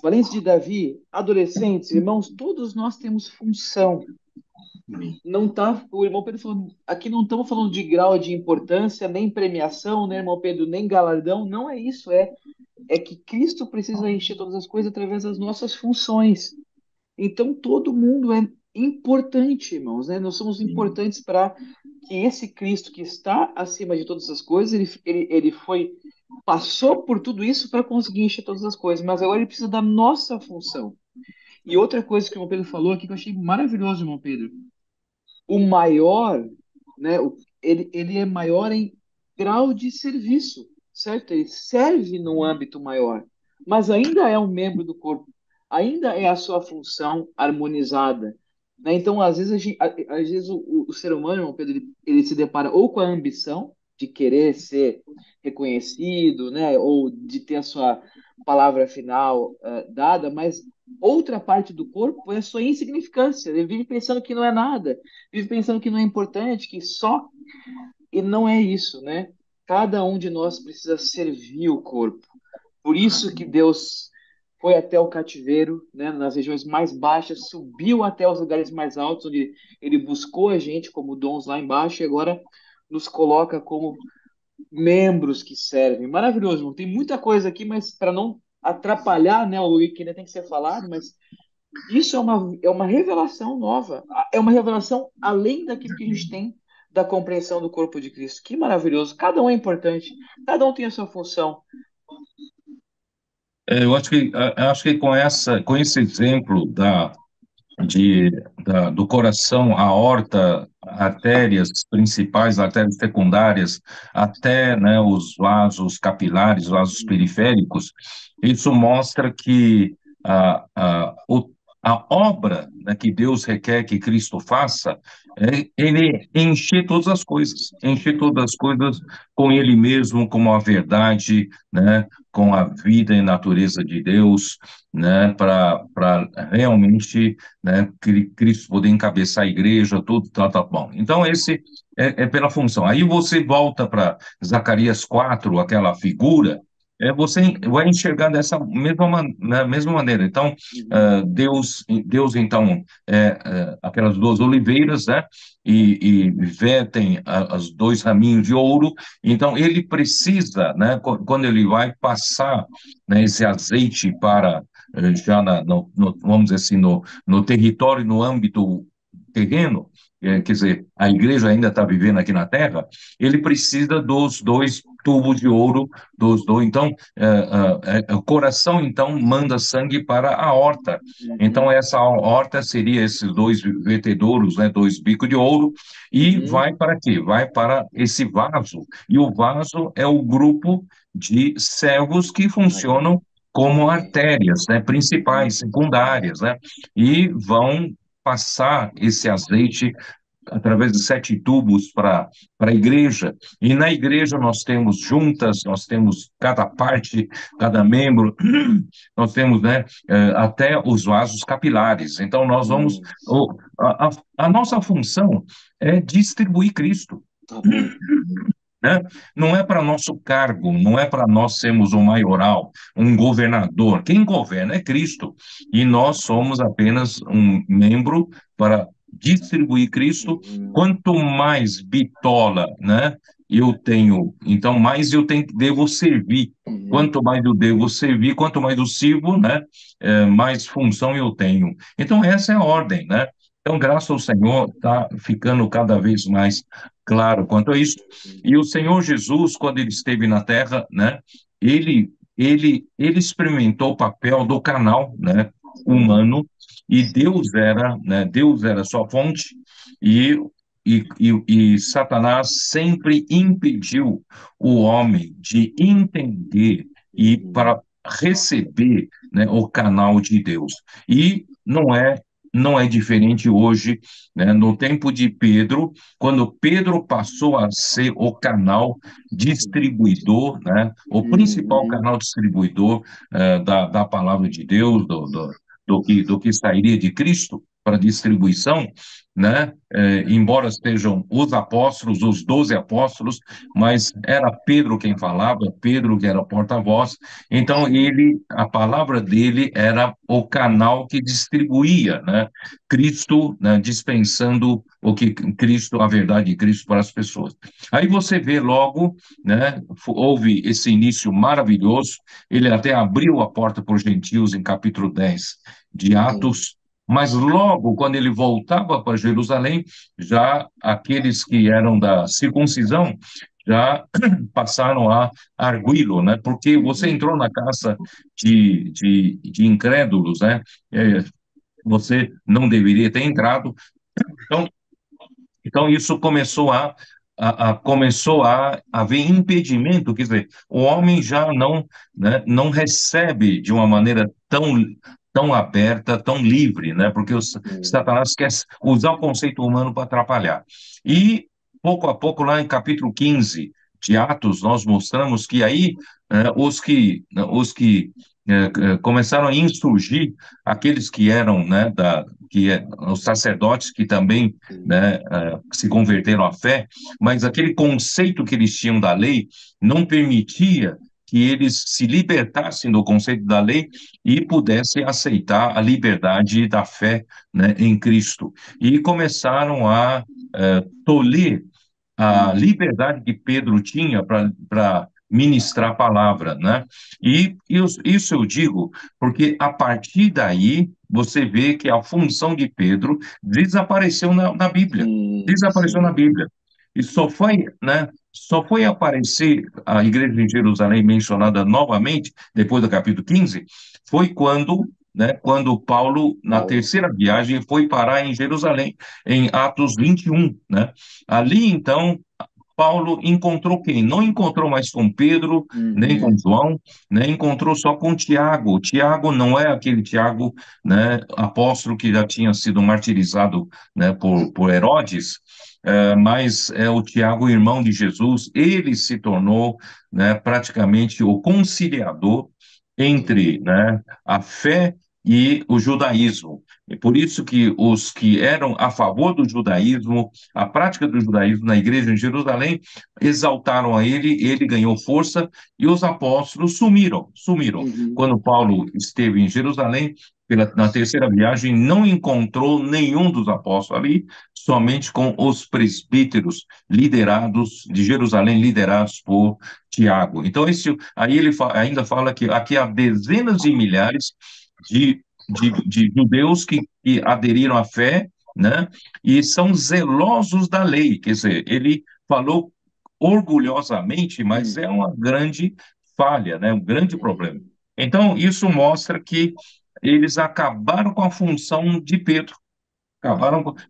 [SPEAKER 1] Valentes de Davi, adolescentes, irmãos, todos nós temos função. Não tá, o irmão Pedro falou, aqui não estamos falando de grau de importância, nem premiação, né, irmão Pedro, nem galardão, não é isso, é que Cristo precisa encher todas as coisas através das nossas funções. Então todo mundo é importante, irmãos, né? Nós somos importantes para que esse Cristo que está acima de todas as coisas, ele foi passou por tudo isso para conseguir encher todas as coisas, mas agora ele precisa da nossa função. E outra coisa que o irmão Pedro falou aqui que eu achei maravilhoso, irmão Pedro, o maior, né, ele é maior em grau de serviço, certo? Ele serve no âmbito maior, mas ainda é um membro do corpo, ainda é a sua função harmonizada, né? Então, às vezes, às vezes o ser humano, irmão Pedro, ele se depara ou com a ambição de querer ser reconhecido, né, ou de ter a sua palavra final dada, mas outra parte do corpo é a sua insignificância. Ele vive pensando que não é nada, vive pensando que não é importante, que só. E não é isso, né? Cada um de nós precisa servir o corpo. Por isso que Deus foi até o cativeiro, né, nas regiões mais baixas, subiu até os lugares mais altos, onde ele buscou a gente como dons lá embaixo e agora nos coloca como membros que servem. Maravilhoso, irmão. Tem muita coisa aqui, mas para não atrapalhar, né, o que ainda tem que ser falado, mas isso é uma revelação nova. É uma revelação além daquilo que a gente tem da compreensão do corpo de Cristo. Que maravilhoso. Cada um é importante. Cada um tem a sua função.
[SPEAKER 4] Eu acho que com esse exemplo de, do coração, a aorta, artérias principais, artérias secundárias, até, né, os vasos capilares, vasos periféricos, isso mostra que a obra, né, que Deus requer que Cristo faça ele encher todas as coisas, encher todas as coisas com Ele mesmo, com a verdade, né, com a vida e natureza de Deus, né, para realmente, né, Cristo poder encabeçar a igreja, tudo tá bom. Então, esse é pela função. Aí você volta para Zacarias 4, aquela figura, você vai enxergar dessa mesma maneira. Então, Deus então, aquelas duas oliveiras, né, e vertem as dois raminhos de ouro, então ele precisa, né, quando ele vai passar, né, esse azeite para já vamos dizer assim, no território, no âmbito terreno, quer dizer, a igreja ainda está vivendo aqui na Terra, ele precisa dos dois tubos de ouro, dos dois. Então, o coração, então, manda sangue para a aorta. Então, essa aorta seria esses dois vertedouros, né, dois bicos de ouro, e vai para quê? Vai para esse vaso. E o vaso é o grupo de servos que funcionam como artérias, né, principais, secundárias, né, e vão passar esse azeite através de 7 tubos para a igreja, e na igreja nós temos juntas, nós temos cada parte, cada membro, nós temos, né, até os vasos capilares. Então nós vamos, a nossa função é distribuir Cristo.
[SPEAKER 1] Tá bom.
[SPEAKER 4] Né? Não é para nosso cargo, não é para nós sermos um maioral, um governador. Quem governa é Cristo. E nós somos apenas um membro para distribuir Cristo. Quanto mais bitola, né, eu tenho, então mais eu devo servir. Quanto mais eu devo servir, quanto mais eu sirvo, né, mais função eu tenho. Então essa é a ordem, né? Então, graças ao Senhor, está ficando cada vez mais claro quanto a isso. E o Senhor Jesus, quando ele esteve na Terra, né, ele experimentou o papel do canal, né, humano, e Deus era sua fonte, e, e Satanás sempre impediu o homem de entender e para receber, né, o canal de Deus. E não é diferente hoje, né? No tempo de Pedro, quando Pedro passou a ser o canal distribuidor, né? O principal canal distribuidor da palavra de Deus, do que sairia de Cristo para distribuição, né? Embora estejam os apóstolos, os 12 apóstolos, mas era Pedro quem falava, Pedro que era o porta-voz, então a palavra dele era o canal que distribuía, né? Cristo, né, dispensando o que Cristo, a verdade de Cristo para as pessoas. Aí você vê logo, né, houve esse início maravilhoso, ele até abriu a porta para os gentios em capítulo 10 de Atos, mas logo, quando ele voltava para Jerusalém, já aqueles que eram da circuncisão já passaram a arguí-lo, né? Porque você entrou na casa de incrédulos, né? Você não deveria ter entrado. Então, então isso começou a haver impedimento, quer dizer, o homem já não, né, não recebe de uma maneira tão aberta, tão livre, né? Porque o Satanás quer usar o conceito humano para atrapalhar. E, pouco a pouco, lá em capítulo 15 de Atos, nós mostramos que aí os que começaram a insurgir, aqueles que eram, né, os sacerdotes que também, né, se converteram à fé, mas aquele conceito que eles tinham da lei não permitia que eles se libertassem do conceito da lei e pudessem aceitar a liberdade da fé, né, em Cristo. E começaram a tolher a liberdade que Pedro tinha para ministrar a palavra, né? Isso eu digo porque a partir daí você vê que a função de Pedro desapareceu na Bíblia, desapareceu na Bíblia. E só foi aparecer a igreja de Jerusalém mencionada novamente, depois do capítulo 15, foi quando Paulo, na terceira viagem, foi parar em Jerusalém, em Atos 21, né? Ali, então, Paulo encontrou quem? Não encontrou mais com Pedro, nem com João, né? Encontrou só com Tiago. Tiago não é aquele Tiago, né, apóstolo que já tinha sido martirizado, né, por Herodes, mas é o Tiago, irmão de Jesus. Ele se tornou, né, praticamente o conciliador entre, né, a fé e o judaísmo. É por isso que os que eram a favor do judaísmo, a prática do judaísmo na igreja em Jerusalém, exaltaram a ele ganhou força, e os apóstolos sumiram. Quando Paulo esteve em Jerusalém, na terceira viagem, não encontrou nenhum dos apóstolos ali, somente com os presbíteros liderados de Jerusalém, liderados por Tiago. Então, aí ele ainda fala que aqui há dezenas de milhares de, de judeus que aderiram à fé, né? E são zelosos da lei. Quer dizer, ele falou orgulhosamente, mas é uma grande falha, né? Um grande problema. Então, isso mostra que eles acabaram com a função de Pedro.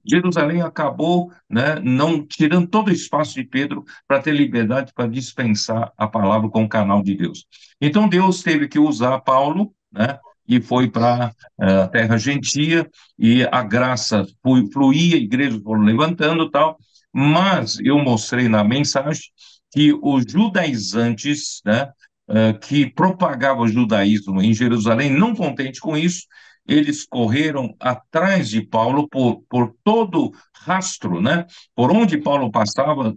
[SPEAKER 4] Jerusalém acabou, né, não tirando todo o espaço de Pedro para ter liberdade para dispensar a palavra com o canal de Deus. Então Deus teve que usar Paulo, né, e foi para a terra gentia, e a graça fluía, igrejas foram levantando e tal, mas eu mostrei na mensagem que os judaizantes, né, que propagavam o judaísmo em Jerusalém, não contente com isso, eles correram atrás de Paulo por todo rastro, né? Por onde Paulo passava,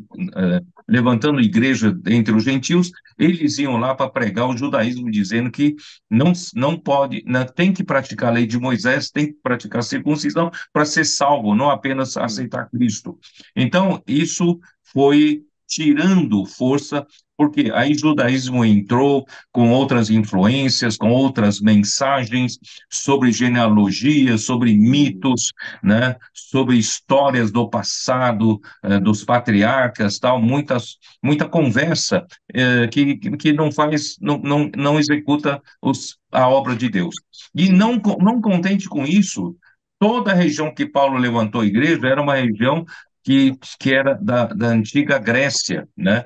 [SPEAKER 4] levantando igreja entre os gentios, eles iam lá para pregar o judaísmo, dizendo que não pode, não, tem que praticar a lei de Moisés, tem que praticar a circuncisão para ser salvo, não apenas aceitar Cristo. Então, isso foi tirando força, porque aí o judaísmo entrou com outras influências, com outras mensagens sobre genealogia, sobre mitos, né, sobre histórias do passado, dos patriarcas, tal, muita conversa que não faz, não executa a obra de Deus. E não contente com isso, toda a região que Paulo levantou a igreja era uma região que era da antiga Grécia, né?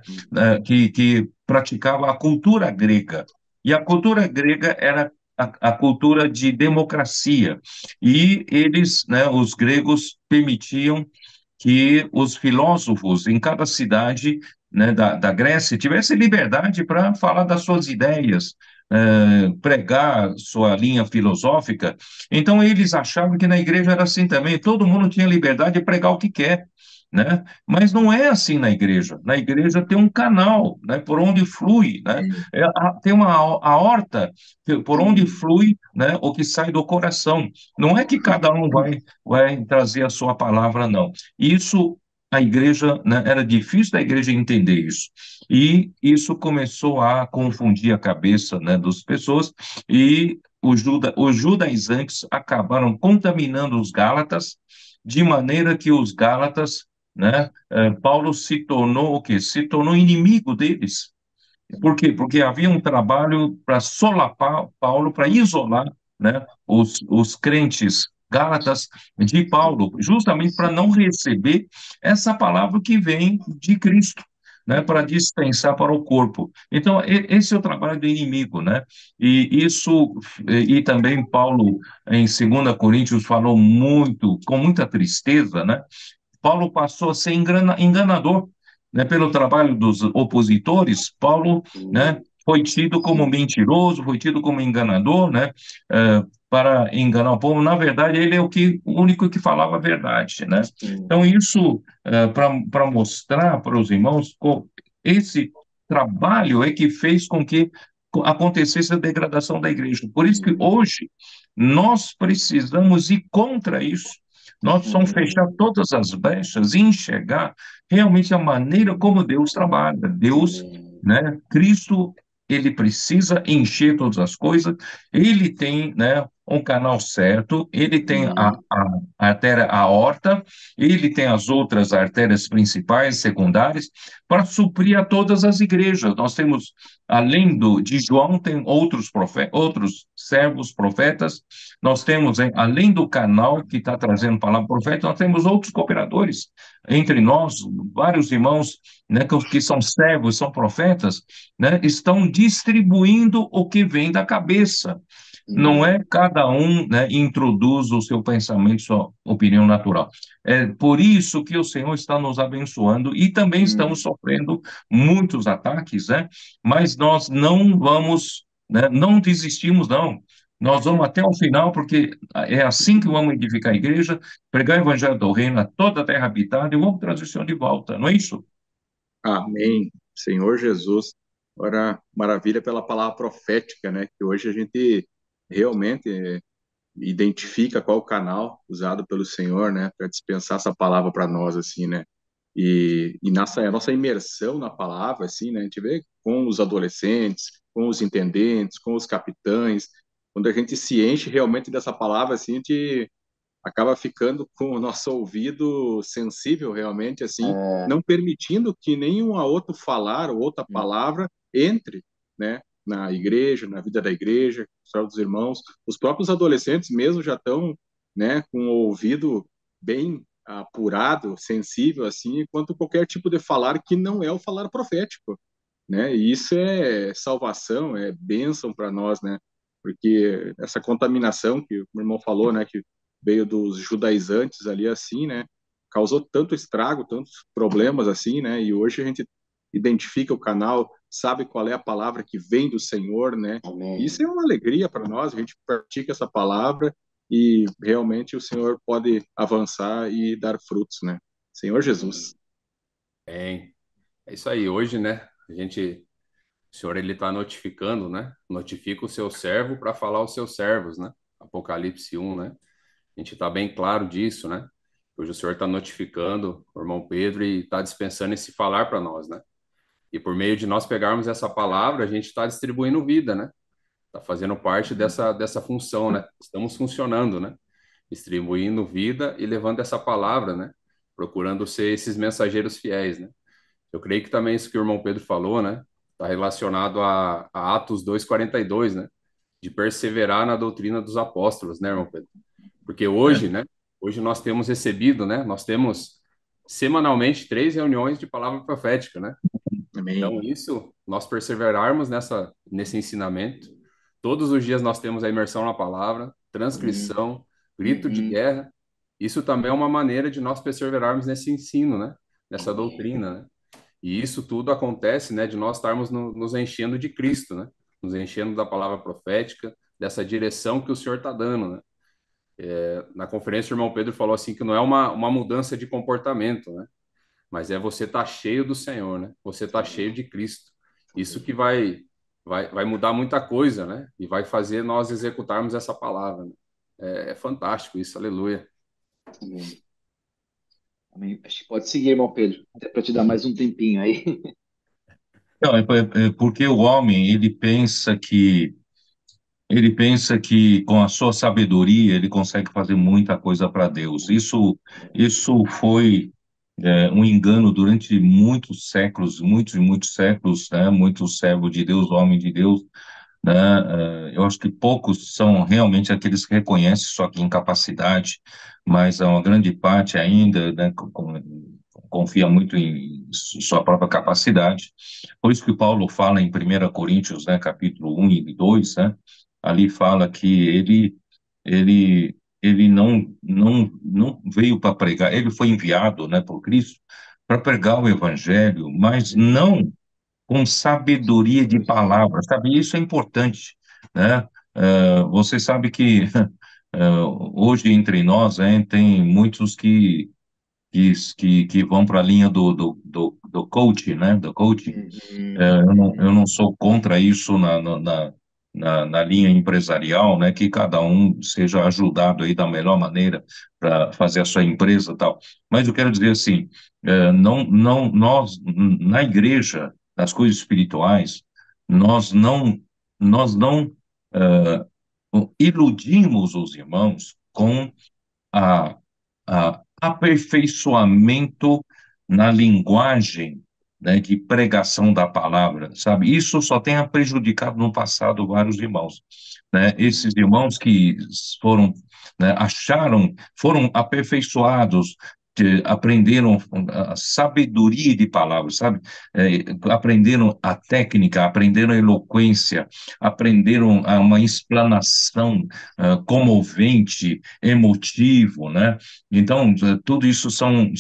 [SPEAKER 4] Que praticava a cultura grega. E a cultura grega era a cultura de democracia. E eles, né, os gregos, permitiam que os filósofos em cada cidade, né, da Grécia tivessem liberdade para falar das suas ideias, pregar sua linha filosófica. Então, eles achavam que na igreja era assim também, todo mundo tinha liberdade de pregar o que quer. Né? Mas não é assim na igreja. Na igreja tem um canal, né, por onde flui, né? Tem uma aorta por onde flui, né, o que sai do coração. Não é que cada um vai trazer a sua palavra, não. Isso, a igreja, né, era difícil da igreja entender isso. E isso começou a confundir a cabeça, né, das pessoas, e os judaizantes acabaram contaminando os gálatas, de maneira que os gálatas, né, Paulo se tornou o quê? Se tornou inimigo deles. Por quê? Porque havia um trabalho para solapar Paulo, para isolar, né, os crentes gálatas de Paulo, justamente para não receber essa palavra que vem de Cristo, né, para dispensar para o corpo. Então, esse é o trabalho do inimigo, né? E isso, e também Paulo, em 2 Coríntios, falou muito, com muita tristeza, né? Paulo passou a ser enganador, né, pelo trabalho dos opositores. Paulo, né, foi tido como mentiroso, foi tido como enganador, né, para enganar o povo. Na verdade, ele é o único que falava a verdade, né? Então, isso para mostrar para os irmãos, esse trabalho é que fez com que acontecesse a degradação da igreja. Por isso que hoje nós precisamos ir contra isso. Nós precisamos fechar todas as brechas e enxergar realmente a maneira como Deus trabalha. Deus, né, Cristo, ele precisa encher todas as coisas, ele tem, né, um canal certo, ele tem a artéria aorta, ele tem as outras artérias principais, secundárias, para suprir a todas as igrejas. Nós temos, além de João, tem outros servos profetas, nós temos, além do canal que está trazendo palavra profética, nós temos outros cooperadores. Entre nós, vários irmãos, né, que são servos, são profetas, né, estão distribuindo o que vem da cabeça. Não é cada um, né, introduz o seu pensamento, sua opinião natural. É por isso que o Senhor está nos abençoando e também estamos sofrendo muitos ataques, né? Mas nós não vamos, né, não desistimos, não. Nós vamos até o final, porque é assim que vamos edificar a igreja, pregar o evangelho do reino a toda a terra habitada e vamos trazer o Senhor de volta, não é isso?
[SPEAKER 3] Amém. Senhor Jesus, ora, maravilha pela palavra profética, né? Que hoje a gente realmente identifica qual o canal usado pelo Senhor, né? Para dispensar essa palavra para nós, assim, né? E a nossa imersão na palavra, assim, né? A gente vê com os adolescentes, com os intendentes, com os capitães, quando a gente se enche realmente dessa palavra, assim, a gente acaba ficando com o nosso ouvido sensível realmente assim, não permitindo que nenhum outro falar ou outra palavra entre, né, na igreja, na vida da igreja, dos irmãos. Os próprios adolescentes mesmo já estão, né, com o ouvido bem apurado, sensível assim, quanto qualquer tipo de falar que não é o falar profético, né? E isso é salvação, é bênção para nós, né? porque essa contaminação que o meu irmão falou, né, que veio dos judaizantes ali assim, né, causou tanto estrago, tantos problemas assim, né, e hoje a gente identifica o canal, sabe qual é a palavra que vem do Senhor, né, isso
[SPEAKER 1] Amém.
[SPEAKER 3] é uma alegria para nós, a gente pratica essa palavra e realmente o Senhor pode avançar e dar frutos, né, Senhor Jesus.
[SPEAKER 2] É, é isso aí. Hoje, né? O Senhor ele está notificando, né? Notifica o seu servo para falar aos seus servos, né? Apocalipse 1, né? A gente está bem claro disso, né? Hoje o Senhor está notificando o irmão Pedro e está dispensando esse falar para nós, né? E por meio de nós pegarmos essa palavra, a gente está distribuindo vida, né? Está fazendo parte dessa função, né? Estamos funcionando, né? Distribuindo vida e levando essa palavra, né? Procurando ser esses mensageiros fiéis, né? Eu creio que também isso que o irmão Pedro falou, né? Está relacionado a Atos 2:42, né? De perseverar na doutrina dos apóstolos, né, irmão Pedro? Porque hoje,
[SPEAKER 4] É.
[SPEAKER 2] né? Hoje nós temos recebido, né? Nós temos semanalmente 3 reuniões de palavra profética, né? Então,
[SPEAKER 3] Amém.
[SPEAKER 2] isso, nós perseverarmos nesse ensinamento. Todos os dias nós temos a imersão na palavra,
[SPEAKER 1] Uhum.
[SPEAKER 2] transcrição, grito de
[SPEAKER 1] Uhum.
[SPEAKER 2] guerra. Isso também é uma maneira de nós perseverarmos nesse ensino, né? Nessa
[SPEAKER 1] Amém.
[SPEAKER 2] doutrina, né? E isso tudo acontece, né, de nós estarmos nos enchendo de Cristo, né? Nos enchendo da palavra profética, dessa direção que o Senhor está dando, né? Na conferência, o irmão Pedro falou assim que não é uma mudança de comportamento, né? Mas é você estar cheio do Senhor, né? Você estar cheio
[SPEAKER 1] Amém.
[SPEAKER 2] de Cristo. Isso
[SPEAKER 1] Amém.
[SPEAKER 2] que vai mudar muita coisa, né? E vai fazer nós executarmos essa palavra, né? É fantástico isso, aleluia.
[SPEAKER 1] Amém. Amém. Acho que pode seguir, irmão Pedro, até para te dar mais um tempinho aí.
[SPEAKER 4] Não, é porque o homem, ele pensa que com a sua sabedoria ele consegue fazer muita coisa para Deus. Isso foi um engano durante muitos séculos, muitos e muitos séculos, né? Muitos servos de Deus, homem de Deus, né? Eu acho que poucos são realmente aqueles que reconhecem sua incapacidade, mas uma grande parte ainda, né, confia muito em sua própria capacidade. Por isso que Paulo fala em 1 Coríntios, né, capítulo 1 e 2, né? Ali fala que ele não veio para pregar, ele foi enviado, né, por Cristo para pregar o evangelho, mas
[SPEAKER 1] Uhum.
[SPEAKER 4] não com sabedoria de palavras, sabe? Isso é importante, né? Você sabe que hoje entre nós, né, tem muitos que vão para a linha do coaching, né? Do coaching.
[SPEAKER 1] Uhum.
[SPEAKER 4] Eu
[SPEAKER 1] Uhum.
[SPEAKER 4] não sou contra isso na linha empresarial, né? Que cada um seja ajudado aí da melhor maneira para fazer a sua empresa e tal. Mas eu quero dizer assim, nós, na igreja, nas coisas espirituais, nós não, nós não iludimos os irmãos com aperfeiçoamento na linguagem, né, de pregação da palavra, sabe? Isso só tem prejudicado no passado vários irmãos, né? Esses irmãos que foram, né, foram aperfeiçoados, aprenderam a sabedoria de palavras, sabe? Aprenderam a técnica, aprenderam a eloquência, aprenderam uma explanação comovente, emotivo, né? Então, tudo isso são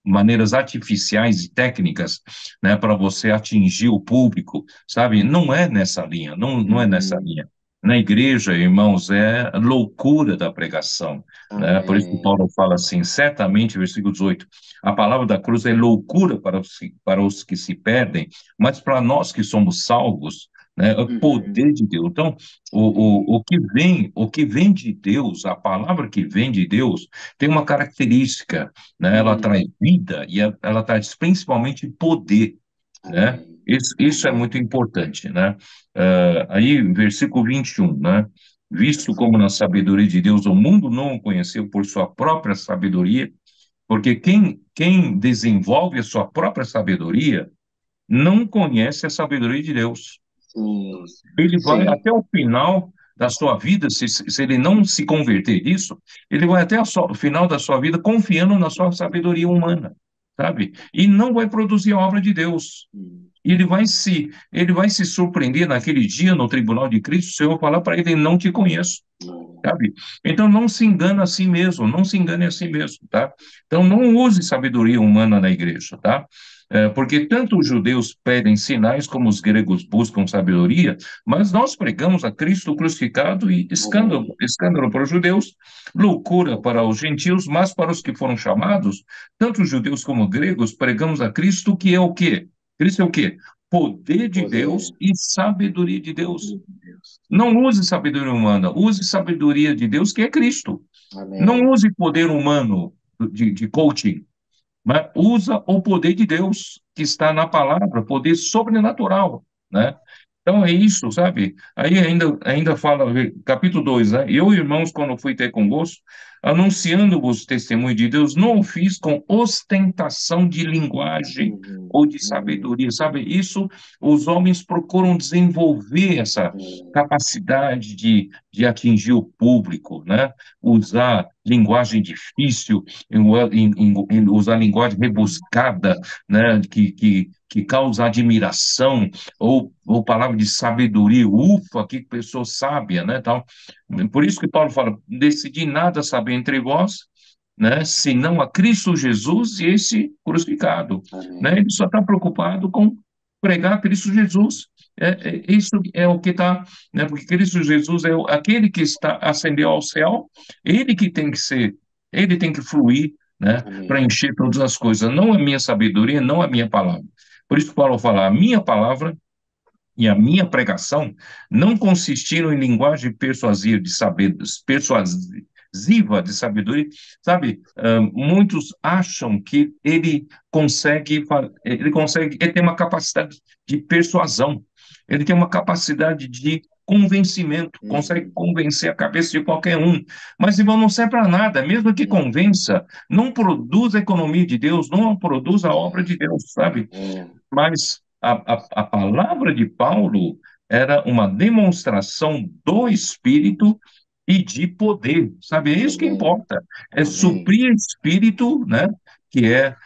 [SPEAKER 4] maneiras artificiais e técnicas, né, para você atingir o público, sabe? Não é nessa linha, não é nessa
[SPEAKER 1] Uhum.
[SPEAKER 4] linha. Na igreja, irmãos, é loucura da pregação, né? Por isso que
[SPEAKER 1] Amém.
[SPEAKER 4] Paulo fala assim, certamente, versículo 18, a palavra da cruz é loucura para os que se perdem, mas para nós que somos salvos, né, é
[SPEAKER 1] Uhum.
[SPEAKER 4] poder de Deus. Então,
[SPEAKER 1] Amém.
[SPEAKER 4] o que vem de Deus, a palavra que vem de Deus, tem uma característica, né? Ela traz
[SPEAKER 1] Uhum.
[SPEAKER 4] vida e ela traz principalmente poder, né?
[SPEAKER 1] Amém.
[SPEAKER 4] Isso é muito
[SPEAKER 1] Amém.
[SPEAKER 4] importante, né? Aí, versículo 21, né? Visto como na sabedoria de Deus o mundo não o conheceu por sua própria sabedoria, porque quem desenvolve a sua própria sabedoria não conhece a sabedoria de Deus.
[SPEAKER 1] Sim.
[SPEAKER 4] Ele vai
[SPEAKER 1] Sim.
[SPEAKER 4] até o final da sua vida, se ele não se converter disso, ele vai até o final da sua vida confiando na sua sabedoria humana, sabe? E não vai produzir a obra de Deus. e ele vai se surpreender naquele dia no tribunal de Cristo, o Senhor falar para ele, não te conheço, sabe? Então não se engana a si mesmo, não se engane a si mesmo, tá? Então não use sabedoria humana na igreja, tá? Porque tanto os judeus pedem sinais como os gregos buscam sabedoria, mas nós pregamos a Cristo crucificado e escândalo,
[SPEAKER 1] Amém.
[SPEAKER 4] escândalo para os judeus, loucura para os gentios, mas para os que foram chamados, tanto judeus como gregos, pregamos a Cristo que é o quê? Cristo é o quê? Poder de Deus
[SPEAKER 1] Poder.
[SPEAKER 4] e sabedoria de Deus.
[SPEAKER 3] Deus.
[SPEAKER 4] Não use sabedoria humana, use sabedoria de Deus, que é Cristo. Não
[SPEAKER 1] Amém.
[SPEAKER 4] use poder humano de coaching, mas usa o poder de Deus que está na palavra, poder sobrenatural, né? Então é isso, sabe? Aí ainda fala, capítulo 2, né? Eu, irmãos, quando fui ter convosco, anunciando-vos o testemunho de Deus, não o fiz com ostentação de linguagem
[SPEAKER 1] Uhum.
[SPEAKER 4] ou de
[SPEAKER 1] Uhum.
[SPEAKER 4] sabedoria, sabe? Isso, os homens procuram desenvolver essa capacidade de atingir o público, né? Usar linguagem difícil, usar linguagem rebuscada, né, que causa admiração, ou palavra de sabedoria, ufa, que pessoa sábia, né, tal. Por isso que Paulo fala, decidi nada saber entre vós, né, senão a Cristo Jesus e esse crucificado, né,
[SPEAKER 1] Amém.
[SPEAKER 4] ele só está preocupado com pregar Cristo Jesus, isso é o que está, né, porque Cristo Jesus é aquele que está ascendeu ao céu, ele que tem que ser, ele tem que fluir, né, para
[SPEAKER 1] Amém.
[SPEAKER 4] encher todas as coisas, não a minha sabedoria, não a minha palavra. Por isso que Paulo fala, a minha palavra e a minha pregação não consistiram em linguagem persuasiva de saber, persuasiva de sabedoria, sabe? Muitos acham que ele tem uma capacidade de persuasão, ele tem uma capacidade de convencimento, consegue
[SPEAKER 1] Uhum.
[SPEAKER 4] convencer a cabeça de qualquer um, mas irmão, não serve para nada, mesmo que
[SPEAKER 1] Uhum.
[SPEAKER 4] convença, não produz a economia de Deus, não produz a obra
[SPEAKER 1] É.
[SPEAKER 4] de Deus, sabe?
[SPEAKER 1] É.
[SPEAKER 4] Mas a palavra de Paulo era uma demonstração do Espírito e de poder, sabe? É isso que
[SPEAKER 1] Amém.
[SPEAKER 4] importa, é
[SPEAKER 1] Amém.
[SPEAKER 4] suprir o Espírito, né? Que é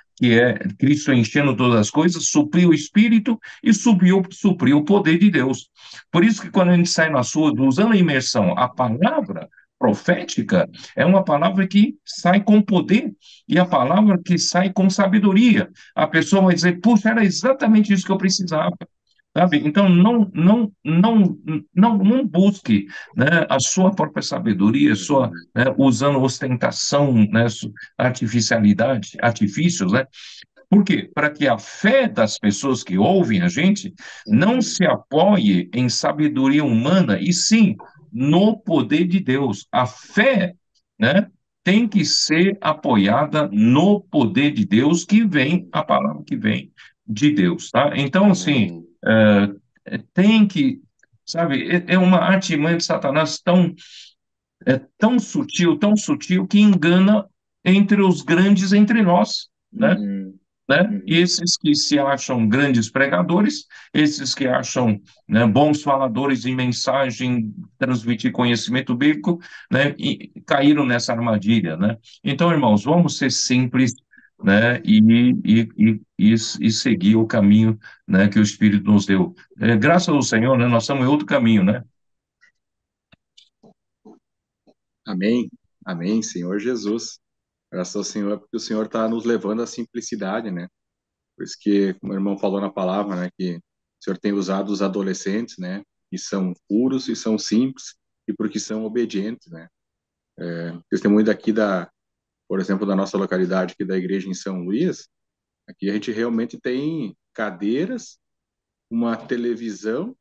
[SPEAKER 4] Cristo enchendo todas as coisas, suprir o Espírito e suprir o poder de Deus. Por isso que quando a gente sai nas ruas usando a imersão, a palavra profética é uma palavra que sai com poder e a palavra que sai com sabedoria. A pessoa vai dizer, puxa, era exatamente isso que eu precisava. Sabe? Então, não busque, né, a sua própria sabedoria,
[SPEAKER 1] Uhum.
[SPEAKER 4] usando ostentação, né, artificialidade, artifícios, né? Por quê? Para que a fé das pessoas que ouvem a gente não
[SPEAKER 1] Uhum.
[SPEAKER 4] se apoie em sabedoria humana, e sim no poder de Deus. A fé, né, tem que ser apoiada no poder de Deus, que vem, a palavra que vem de Deus, tá? Então, assim,
[SPEAKER 1] Amém.
[SPEAKER 4] tem que, sabe, é uma artimanha de Satanás tão sutil, que engana entre os grandes entre nós, né?
[SPEAKER 1] Uhum.
[SPEAKER 4] E
[SPEAKER 1] Uhum.
[SPEAKER 4] esses que se acham grandes pregadores, esses que acham, né, bons faladores de mensagem, transmitir conhecimento bíblico, né, e caíram nessa armadilha, né? Então, irmãos, vamos ser simples, né, e seguir o caminho, né, que o Espírito nos deu. Graças ao Senhor, né, nós estamos em outro caminho, né?
[SPEAKER 3] Amém. Amém, Senhor Jesus. Graças ao Senhor, porque o Senhor está nos levando à simplicidade, né? Por isso que, como o irmão falou na palavra, né, que o Senhor tem usado os adolescentes, né, que são puros e são simples, e porque são obedientes, né? Testemunho daqui por exemplo, da nossa localidade aqui da igreja em São Luís, aqui a gente realmente tem cadeiras, uma televisão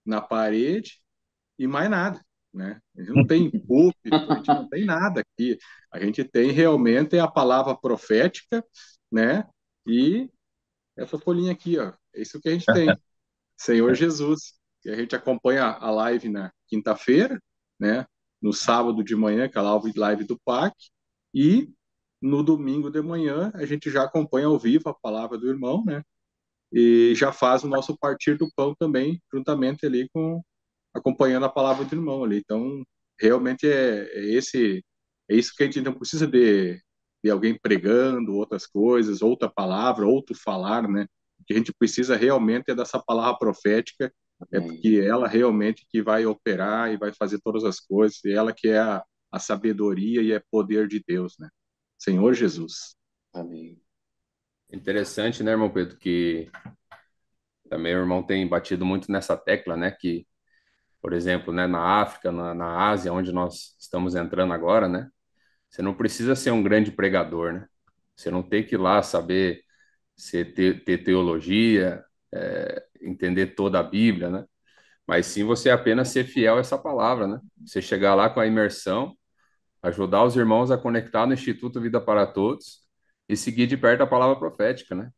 [SPEAKER 3] na parede e mais nada, né? A gente não tem púlpito, a gente não tem nada aqui. A gente tem realmente a palavra profética, né? E essa folhinha aqui, ó, é isso que a gente tem. Senhor Jesus. E a gente acompanha a live na quinta-feira, né? No sábado de manhã, que é a live do PAC, e no domingo de manhã a gente já acompanha ao vivo a palavra do irmão, né? E já faz o nosso partir do pão também, juntamente ali com acompanhando a palavra do irmão ali. Então, realmente é isso que a gente não precisa de alguém pregando outras coisas, outra palavra, outro falar, né? O que a gente precisa realmente é dessa palavra profética, é porque ela realmente que vai operar e vai fazer todas as coisas, e ela que é a sabedoria e é poder de Deus, né? Senhor Jesus.
[SPEAKER 1] Amém.
[SPEAKER 2] Interessante, né, irmão Pedro, que também o irmão tem batido muito nessa tecla, né, que, por exemplo, né, na África, na Ásia, onde nós estamos entrando agora, né, você não precisa ser um grande pregador, né? Você não tem que ir lá saber ter teologia, entender toda a Bíblia, né? Mas sim você apenas ser fiel a essa palavra, né? Você chegar lá com a imersão, ajudar os irmãos a conectar no Instituto Vida para Todos e seguir de perto a palavra profética, né?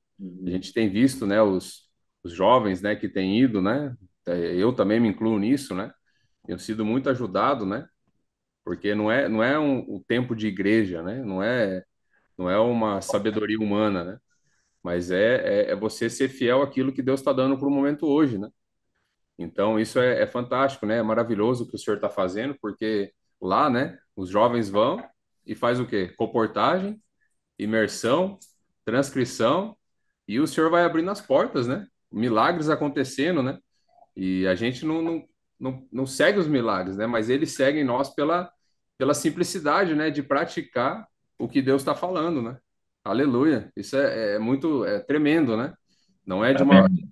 [SPEAKER 2] A gente tem visto, né, os jovens, né, que têm ido, né? Eu também me incluo nisso, né? Tenho sido muito ajudado, né? Porque não é o tempo de igreja, né? Não é uma sabedoria humana, né? Mas é você ser fiel àquilo que Deus está dando para o momento hoje, né? Então, isso é fantástico, né? É maravilhoso o que o senhor está fazendo, porque lá, né, os jovens vão e faz o quê? Reportagem, imersão, transcrição, e o senhor vai abrindo as portas, né? Milagres acontecendo, né? E a gente não segue os milagres, né? Mas eles seguem nós pela simplicidade, né? De praticar o que Deus está falando, né? Aleluia. Isso é muito tremendo, né? Não é de uma,
[SPEAKER 4] Amém.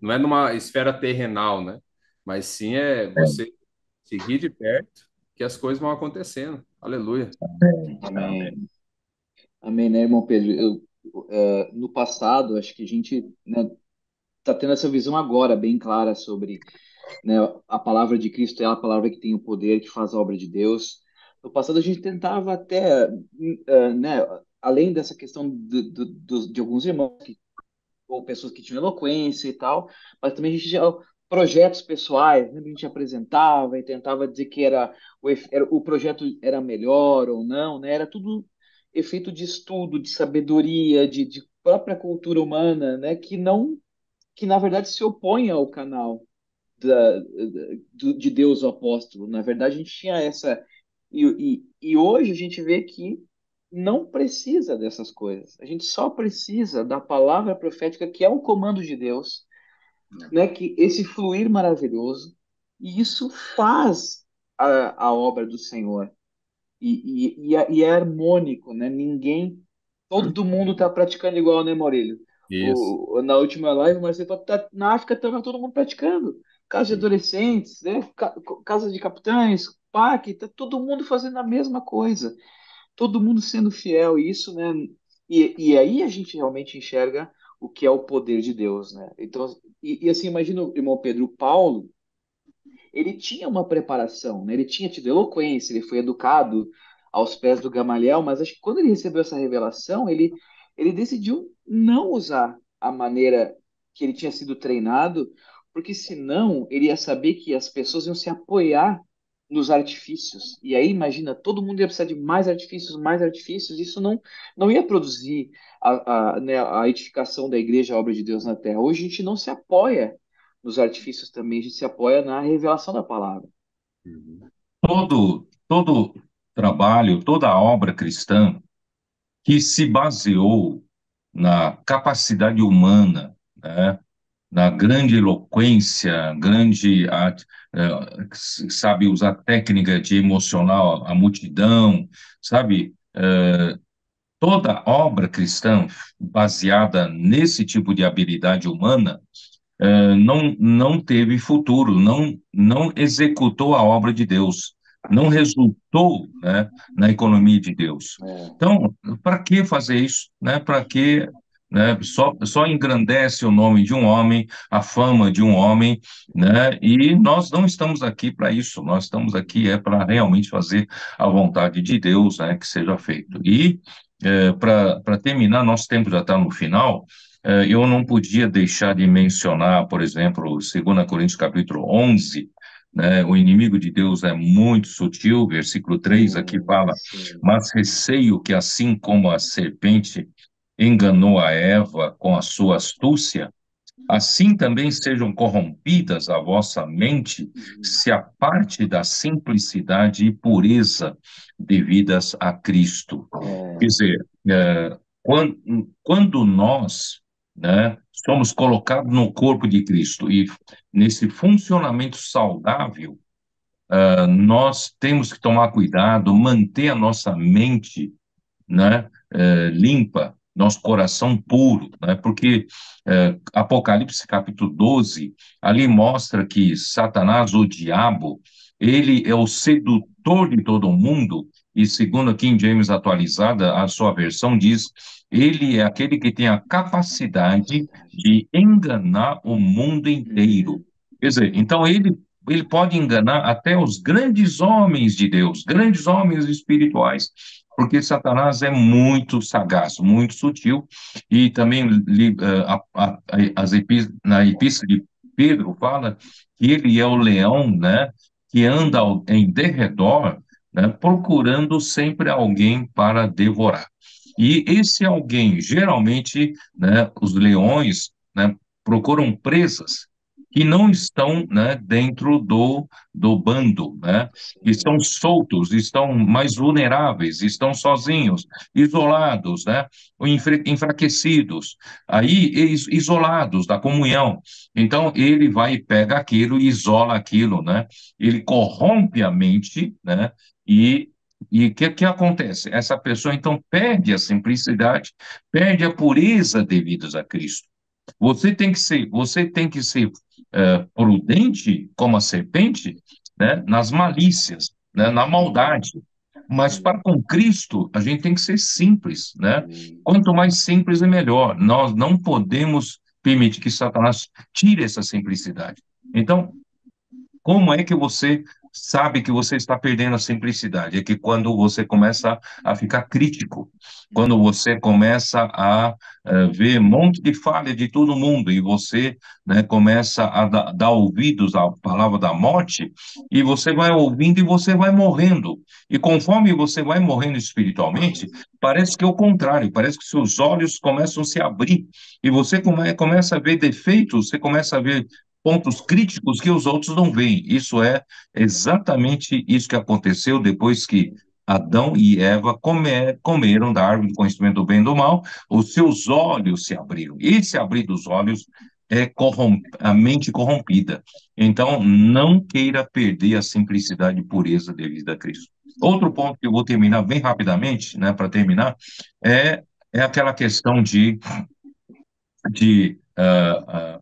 [SPEAKER 2] não é numa esfera terrenal, né? Mas sim é você seguir de perto que as coisas vão acontecendo. Aleluia.
[SPEAKER 4] Amém. Amém.
[SPEAKER 1] Amém. Amém, né, irmão Pedro? No passado, acho que a gente, né, tá tendo essa visão agora bem clara sobre, né, a palavra de Cristo é a palavra que tem o poder, que faz a obra de Deus. No passado, a gente tentava até, né, além dessa questão de alguns irmãos ou pessoas que tinham eloquência e tal, mas também a gente já projetos pessoais, né? A gente apresentava e tentava dizer que o projeto era melhor ou não, né? Era tudo efeito de estudo, de sabedoria, de própria cultura humana, né? Que na verdade se opõe ao canal de Deus o apóstolo. Na verdade, a gente tinha essa. E hoje a gente vê que não precisa dessas coisas. A gente só precisa da palavra profética, que é o comando de Deus, né? Que esse fluir maravilhoso, e isso faz a obra do Senhor. E é harmônico, né? Todo mundo está praticando igual, né, Maurílio?
[SPEAKER 2] Isso.
[SPEAKER 1] Na última live, o Marcelo falou, na África estava todo mundo praticando. Casa de adolescentes, né? Casa de capitães, parque, tá todo mundo fazendo a mesma coisa. Todo mundo sendo fiel, e isso, né? E aí a gente realmente enxerga o que é o poder de Deus, né? Então, assim, imagina o irmão Pedro, Paulo, ele tinha uma preparação, né? Ele tinha tido eloquência, ele foi educado aos pés do Gamaliel, mas acho que quando ele recebeu essa revelação, ele decidiu não usar a maneira que ele tinha sido treinado, porque senão ele ia saber que as pessoas iam se apoiar nos artifícios. E aí, imagina, todo mundo ia precisar de mais artifícios, isso não ia produzir né, a edificação da igreja, a obra de Deus na terra. Hoje a gente não se apoia nos artifícios também, a gente se apoia na revelação da palavra.
[SPEAKER 2] Uhum.
[SPEAKER 4] Todo trabalho, toda obra cristã que se baseou na capacidade humana, né, na grande eloquência, sabe, usar técnica de emocional a multidão, sabe, toda obra cristã baseada nesse tipo de habilidade humana não teve futuro, não executou a obra de Deus, não resultou, né, na economia de Deus.
[SPEAKER 1] É,
[SPEAKER 4] Então, para que fazer isso, né? Para que, né? Só engrandece o nome de um homem, a fama de um homem, né? E nós não estamos aqui para isso. Nós estamos aqui para realmente fazer a vontade de Deus, né? Que seja feito. E para terminar, nosso tempo já está no final. Eu não podia deixar de mencionar, por exemplo, 2 Coríntios capítulo 11, né? O inimigo de Deus é muito sutil, versículo 3 aqui fala,
[SPEAKER 1] sim.
[SPEAKER 4] mas receio que assim como a serpente enganou a Eva com a sua astúcia, assim também sejam corrompidas a vossa mente,
[SPEAKER 1] Uhum.
[SPEAKER 4] se a parte da simplicidade e pureza devidas a Cristo. Quer
[SPEAKER 1] É,
[SPEAKER 4] dizer, quando nós, né, somos colocados no corpo de Cristo. E nesse funcionamento saudável, nós temos que tomar cuidado, manter a nossa mente, né, limpa, nosso coração puro, né, porque Apocalipse capítulo 12, ali mostra que Satanás, o diabo, ele é o sedutor de todo mundo, e segundo a King James atualizada, a sua versão diz, ele é aquele que tem a capacidade de enganar o mundo inteiro.
[SPEAKER 1] Uhum.
[SPEAKER 4] Quer dizer, então ele pode enganar até os grandes homens de Deus, grandes homens espirituais, porque Satanás é muito sagaz, muito sutil, e também na epístola de Pedro fala que ele é o leão, né, que anda em derredor, né, procurando sempre alguém para devorar. E esse alguém, geralmente, né, os leões, né, procuram presas que não estão, né, dentro do bando, né? Estão
[SPEAKER 1] Sim.
[SPEAKER 4] soltos, estão mais vulneráveis, estão sozinhos, isolados, né? Ou enfraquecidos, aí isolados da comunhão. Então ele vai e pega aquilo e isola aquilo, né? Ele corrompe a mente, né? E o que acontece? Essa pessoa então perde a simplicidade, perde a pureza devidas a Cristo. Você tem que ser prudente como a serpente, né, nas malícias, né, na maldade. Mas
[SPEAKER 1] Sim.
[SPEAKER 4] para com Cristo, a gente tem que ser simples, né?
[SPEAKER 1] Sim.
[SPEAKER 4] Quanto mais simples é melhor. Nós não podemos permitir que Satanás tire essa simplicidade. Então, como é que você sabe que você está perdendo a simplicidade? É que quando você começa a ficar crítico, quando você começa a ver um monte de falha de todo mundo e você, né, começa a dar ouvidos à palavra da morte e você vai ouvindo e você vai morrendo. E conforme você vai morrendo espiritualmente, parece que é o contrário, parece que seus olhos começam a se abrir e você começa a ver defeitos, você começa a ver pontos críticos que os outros não veem. Isso é exatamente isso que aconteceu depois que Adão e Eva comeram da árvore do conhecimento do bem e do mal, os seus olhos se abriram. Esse abrir dos olhos é a mente corrompida. Então, não queira perder a simplicidade e pureza devida a Cristo. Outro ponto que eu vou terminar bem rapidamente, né, para terminar, é, é aquela questão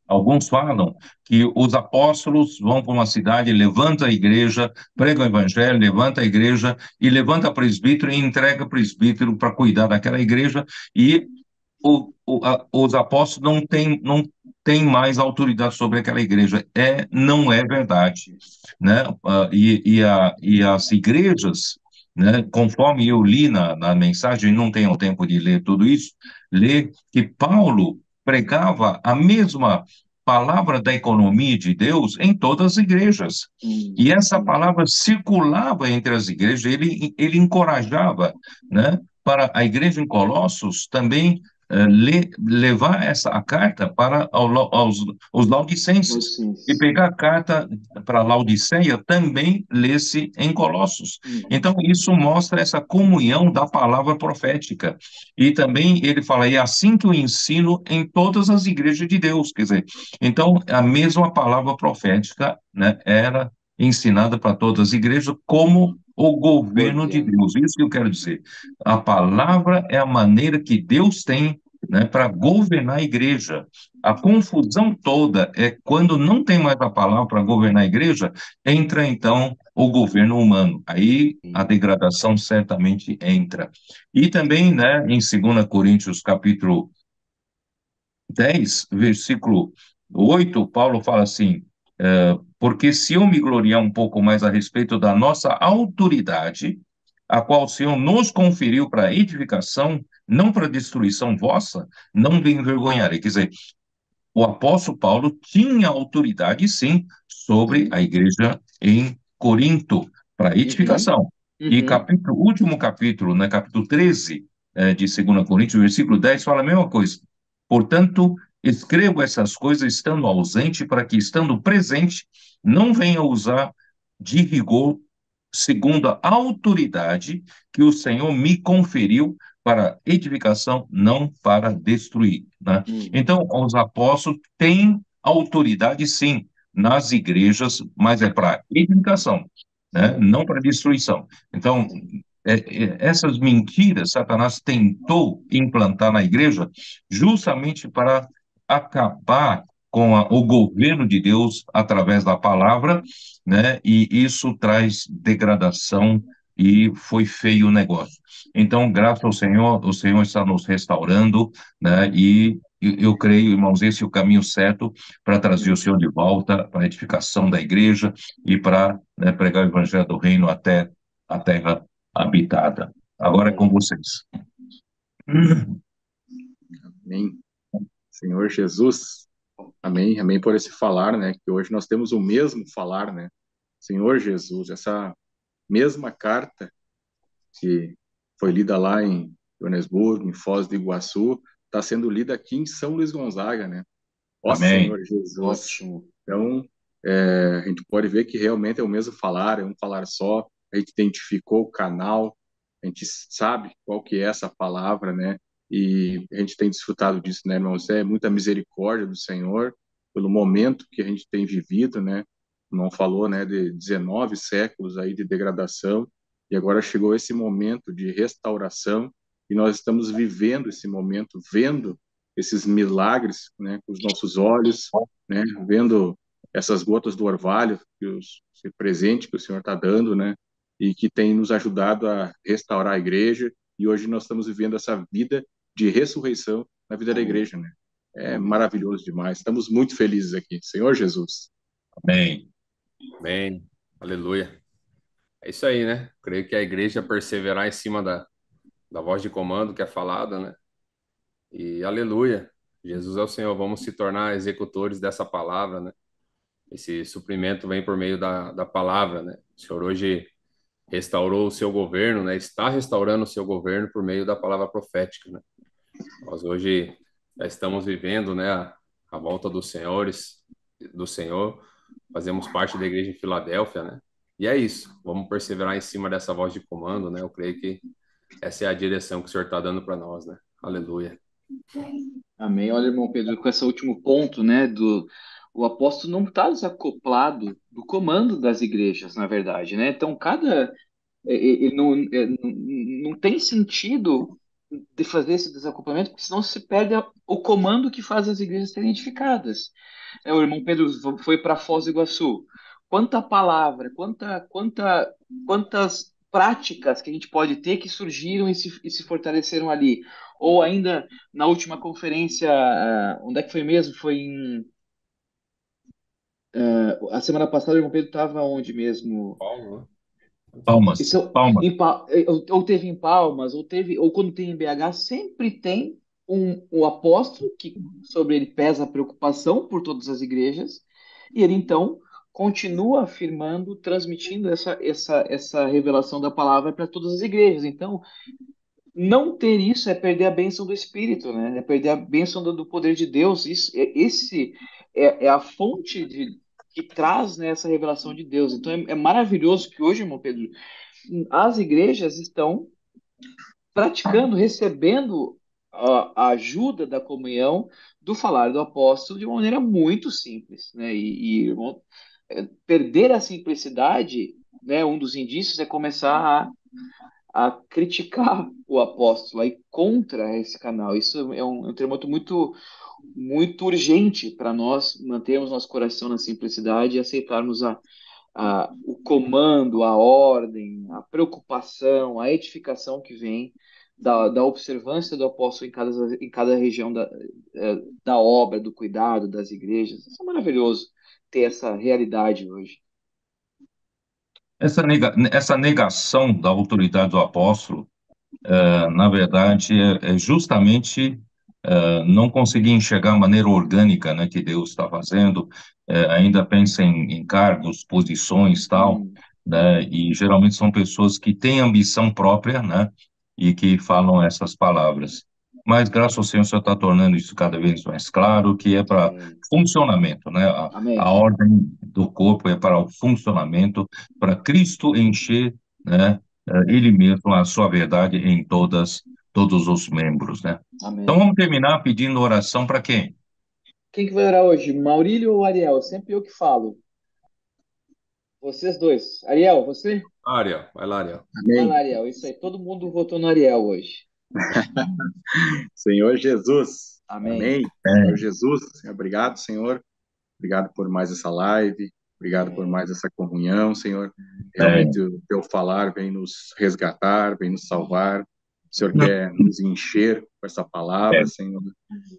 [SPEAKER 4] alguns falam que os apóstolos vão para uma cidade, levanta a igreja, prega o evangelho, levanta a igreja e levanta presbítero e entrega presbítero para cuidar daquela igreja e os apóstolos não têm mais autoridade sobre aquela igreja. Não é verdade, né? E as igrejas, né, conforme eu li na mensagem, não tenho tempo de ler tudo isso, ler que Paulo pregava a mesma palavra da economia de Deus em todas as igrejas. E essa
[SPEAKER 1] Sim.
[SPEAKER 4] palavra circulava entre as igrejas, ele encorajava, né, para a igreja em Colossos também levar a carta para os
[SPEAKER 1] Mas
[SPEAKER 4] laudicenses.
[SPEAKER 1] sim.
[SPEAKER 4] E pegar a carta para Laodiceia também lê-se em Colossos.
[SPEAKER 1] Uhum.
[SPEAKER 4] Então, isso mostra essa comunhão da palavra profética. E também ele fala, é assim que eu ensino em todas as igrejas de Deus. Quer dizer, então, a mesma palavra profética, né, era ensinada para todas as igrejas como o governo de
[SPEAKER 1] Governo.
[SPEAKER 4] Deus. Isso que eu quero dizer. A palavra é a maneira que Deus tem, né, para governar a igreja. A confusão toda é quando não tem mais a palavra para governar a igreja, entra então o governo humano. Aí a degradação certamente entra. E também, né, em 2 Coríntios capítulo 10, versículo 8, Paulo fala assim: porque se eu me gloriar um pouco mais a respeito da nossa autoridade, a qual o Senhor nos conferiu para edificação, não para destruição vossa, não me envergonharei. Quer dizer, o apóstolo Paulo tinha autoridade, sim, sobre
[SPEAKER 1] Sim.
[SPEAKER 4] a igreja em Corinto, para
[SPEAKER 1] Uhum.
[SPEAKER 4] edificação. E
[SPEAKER 1] Uhum.
[SPEAKER 4] último capítulo, né, capítulo 13, de 2 Coríntios, versículo 10, fala a mesma coisa. Portanto, escrevo essas coisas estando ausente, para que, estando presente, não venha usar de rigor, segundo a autoridade que o Senhor me conferiu, para edificação, não para destruir, né? Então, os apóstolos têm autoridade, sim, nas igrejas, mas é para edificação, né? Não para destruição. Então, essas mentiras Satanás tentou implantar na igreja justamente para acabar com o governo de Deus através da palavra, né? E isso traz degradação e foi feio o negócio. Então, graças ao Senhor, o Senhor está nos restaurando, né? E eu creio, irmãos, esse é o caminho certo para trazer o Senhor de volta, para a edificação da igreja e para, né, pregar o evangelho do reino até a terra habitada. Agora é com vocês.
[SPEAKER 3] Amém. Senhor Jesus. Amém. Amém por esse falar, né? Que hoje nós temos o mesmo falar, né? Senhor Jesus, essa mesma carta que foi lida lá em Joanesburgo, em Foz do Iguaçu, está sendo lida aqui em São Luís Gonzaga, né? Ó
[SPEAKER 4] Amém.
[SPEAKER 3] Senhor Jesus.
[SPEAKER 1] Ótimo.
[SPEAKER 3] Então, a gente pode ver que realmente é o mesmo falar, é um falar só. A gente identificou o canal, a gente sabe qual que é essa palavra, né? E a gente tem desfrutado disso, né, irmãos? É muita misericórdia do Senhor pelo momento que a gente tem vivido, né? O irmão falou, né, de 19 séculos aí de degradação, e agora chegou esse momento de restauração, e nós estamos vivendo esse momento, vendo esses milagres, né, com os nossos olhos, né, vendo essas gotas do orvalho, esse presente que o Senhor está dando, né, e que tem nos ajudado a restaurar a igreja, e hoje nós estamos vivendo essa vida de ressurreição na vida da igreja, né? É maravilhoso demais. Estamos muito felizes aqui. Senhor Jesus.
[SPEAKER 4] Amém.
[SPEAKER 2] Amém. Aleluia. É isso aí, né? Creio que a igreja perseverar em cima da voz de comando que é falada, né? E aleluia. Jesus é o Senhor. Vamos se tornar executores dessa palavra, né? Esse suprimento vem por meio da palavra, né? O Senhor hoje restaurou o seu governo, né? Está restaurando o seu governo por meio da palavra profética, né? Nós hoje já estamos vivendo, né, a volta dos senhores, do Senhor. Fazemos parte da igreja em Filadélfia, né? E é isso. Vamos perseverar em cima dessa voz de comando, né? Eu creio que essa é a direção que o Senhor está dando para nós, né? Aleluia.
[SPEAKER 1] Amém. Olha, irmão Pedro, com esse último ponto, né, o apóstolo não está desacoplado do comando das igrejas, na verdade, né? Então, ele não tem sentido de fazer esse desacoplamento, porque senão se perde o comando que faz as igrejas serem edificadas. O irmão Pedro foi para Foz do Iguaçu. Quanta palavra, quantas práticas que a gente pode ter que surgiram e se fortaleceram ali. Ou ainda na última conferência, onde é que foi mesmo? Foi a semana passada o irmão Pedro estava onde mesmo?
[SPEAKER 2] Paulo, né?
[SPEAKER 4] Palmas.
[SPEAKER 1] Isso,
[SPEAKER 4] Palmas.
[SPEAKER 1] ou teve em Palmas, ou quando tem em BH, sempre tem um apóstolo que sobre ele pesa a preocupação por todas as igrejas, e ele então continua afirmando, transmitindo essa revelação da palavra para todas as igrejas. Então, não ter isso é perder a bênção do Espírito, né? É perder a bênção do poder de Deus. Esse é a fonte que traz, né, essa revelação de Deus. Então é maravilhoso que hoje, irmão Pedro, as igrejas estão praticando, recebendo a ajuda da comunhão do falar do apóstolo de uma maneira muito simples, né? Irmão, perder a simplicidade, né? Um dos indícios é começar a criticar o apóstolo, a ir contra esse canal. Isso é um termômetro muito urgente para nós mantermos nosso coração na simplicidade e aceitarmos o comando, a ordem, a preocupação, a edificação que vem da observância do apóstolo em cada região da obra, do cuidado das igrejas. Isso é maravilhoso ter essa realidade hoje.
[SPEAKER 4] Essa negação da autoridade do apóstolo, na verdade, é justamente não conseguir enxergar a maneira orgânica, né, que Deus está fazendo, ainda pensa em cargos, posições, tal,
[SPEAKER 1] Hum,
[SPEAKER 4] né, e geralmente são pessoas que têm ambição própria, né, e que falam essas palavras. Mas, graças ao Senhor, o Senhor está tornando isso cada vez mais claro, que é para
[SPEAKER 1] amém.
[SPEAKER 4] funcionamento, né, a
[SPEAKER 1] Amém.
[SPEAKER 4] ordem do corpo é para o funcionamento, para Cristo encher, né, ele mesmo a sua verdade em todas todos os membros, né? Então
[SPEAKER 1] Amém.
[SPEAKER 4] vamos terminar pedindo oração para quem?
[SPEAKER 1] Quem que vai orar hoje? Maurílio ou Ariel? Sempre eu que falo. Vocês dois. Ariel, você?
[SPEAKER 2] Ariel, vai lá, Ariel.
[SPEAKER 1] Vai lá,
[SPEAKER 3] Amém.
[SPEAKER 1] Ariel. Isso aí. Todo mundo votou no Ariel hoje.
[SPEAKER 3] Senhor Jesus.
[SPEAKER 1] Amém.
[SPEAKER 3] Amém. Senhor Jesus, obrigado, Senhor. Obrigado por mais essa live. Obrigado por
[SPEAKER 1] Amém.
[SPEAKER 3] mais essa comunhão, Senhor.
[SPEAKER 4] Amém.
[SPEAKER 3] Realmente o teu falar vem nos resgatar, vem nos salvar. O Senhor quer nos encher com essa palavra, Senhor.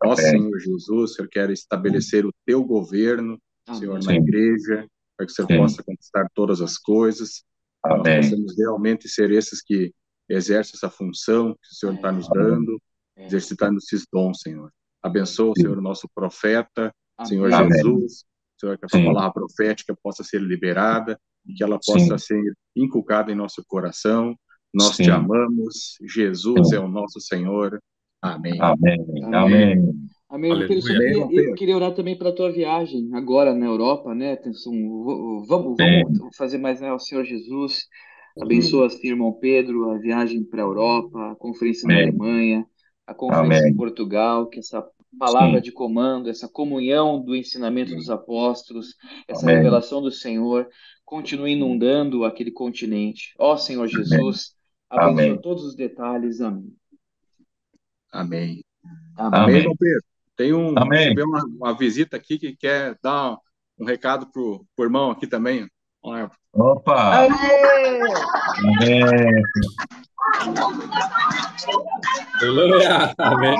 [SPEAKER 3] Ó
[SPEAKER 4] Amém.
[SPEAKER 3] Senhor Jesus, o Senhor quer estabelecer o teu governo, Senhor, na
[SPEAKER 1] Amém.
[SPEAKER 4] Sim,
[SPEAKER 3] igreja, para que o Senhor
[SPEAKER 4] sim.
[SPEAKER 3] possa conquistar todas as coisas, que nós
[SPEAKER 4] Amém.
[SPEAKER 3] possamos realmente ser esses que exercem essa função que o Senhor está nos dando,
[SPEAKER 1] É.
[SPEAKER 3] exercitando esses dons, Senhor. Abençoa, Senhor, o nosso profeta, Senhor
[SPEAKER 1] Amém.
[SPEAKER 3] Jesus, Senhor, que a tua
[SPEAKER 4] Sim,
[SPEAKER 3] palavra profética possa ser liberada e que ela
[SPEAKER 4] sim,
[SPEAKER 3] possa ser inculcada em nosso coração. Nós te
[SPEAKER 4] sim,
[SPEAKER 3] amamos, Jesus é
[SPEAKER 4] sim.
[SPEAKER 3] o nosso Senhor. Amém.
[SPEAKER 4] Amém.
[SPEAKER 1] Amém.
[SPEAKER 4] Amém.
[SPEAKER 1] Amém. Meu filho,
[SPEAKER 2] Aleluia.
[SPEAKER 3] Amém, irmão
[SPEAKER 1] eu
[SPEAKER 3] Pedro?
[SPEAKER 1] queria orar também para a tua viagem agora na Europa, né? Vamos
[SPEAKER 4] Sim,
[SPEAKER 1] fazer mais, né? O Senhor Jesus
[SPEAKER 2] Aleluia.
[SPEAKER 1] abençoa assim, irmão Pedro, a viagem para a Europa, a conferência na
[SPEAKER 4] amém.
[SPEAKER 1] Alemanha, a conferência em
[SPEAKER 4] Amém.
[SPEAKER 1] Portugal, que essa palavra
[SPEAKER 4] Sim,
[SPEAKER 1] de comando, essa comunhão do ensinamento dos apóstolos, essa
[SPEAKER 4] amém.
[SPEAKER 1] revelação do Senhor continue inundando aquele continente. Ó Senhor
[SPEAKER 4] Amém.
[SPEAKER 1] Jesus, abençoa
[SPEAKER 4] Amém.
[SPEAKER 1] todos os detalhes. Amém.
[SPEAKER 3] Amém. Amém,
[SPEAKER 1] Amém.
[SPEAKER 3] irmão
[SPEAKER 4] Amém.
[SPEAKER 3] Pedro.
[SPEAKER 4] Amém.
[SPEAKER 3] Recebeu uma visita aqui que quer dar um recado pro irmão aqui também. Vamos lá.
[SPEAKER 4] Opa!
[SPEAKER 1] Aê!
[SPEAKER 4] Amém.
[SPEAKER 2] Aleluia. Amém.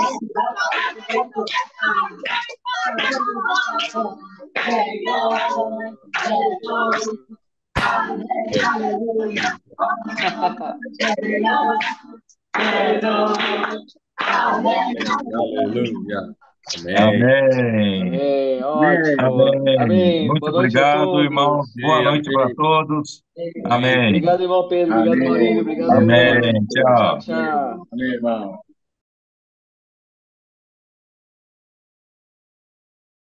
[SPEAKER 2] Aleluia. Amém.
[SPEAKER 4] Amém.
[SPEAKER 1] Amém,
[SPEAKER 3] Amém.
[SPEAKER 1] ótimo.
[SPEAKER 4] Amém.
[SPEAKER 1] Amém.
[SPEAKER 4] Muito
[SPEAKER 1] Boa noite a
[SPEAKER 4] obrigado, irmãos.
[SPEAKER 1] todos.
[SPEAKER 4] Boa
[SPEAKER 2] Amém.
[SPEAKER 4] noite para
[SPEAKER 2] Amém.
[SPEAKER 4] todos.
[SPEAKER 2] Amém.
[SPEAKER 4] Amém.
[SPEAKER 1] Obrigado, irmão Pedro. Obrigado,
[SPEAKER 3] Amém.
[SPEAKER 1] Maurílio. Obrigado, Ariel.
[SPEAKER 4] Amém.
[SPEAKER 1] Tchau,
[SPEAKER 4] Tchau.
[SPEAKER 1] tchau.
[SPEAKER 3] Amém, irmão.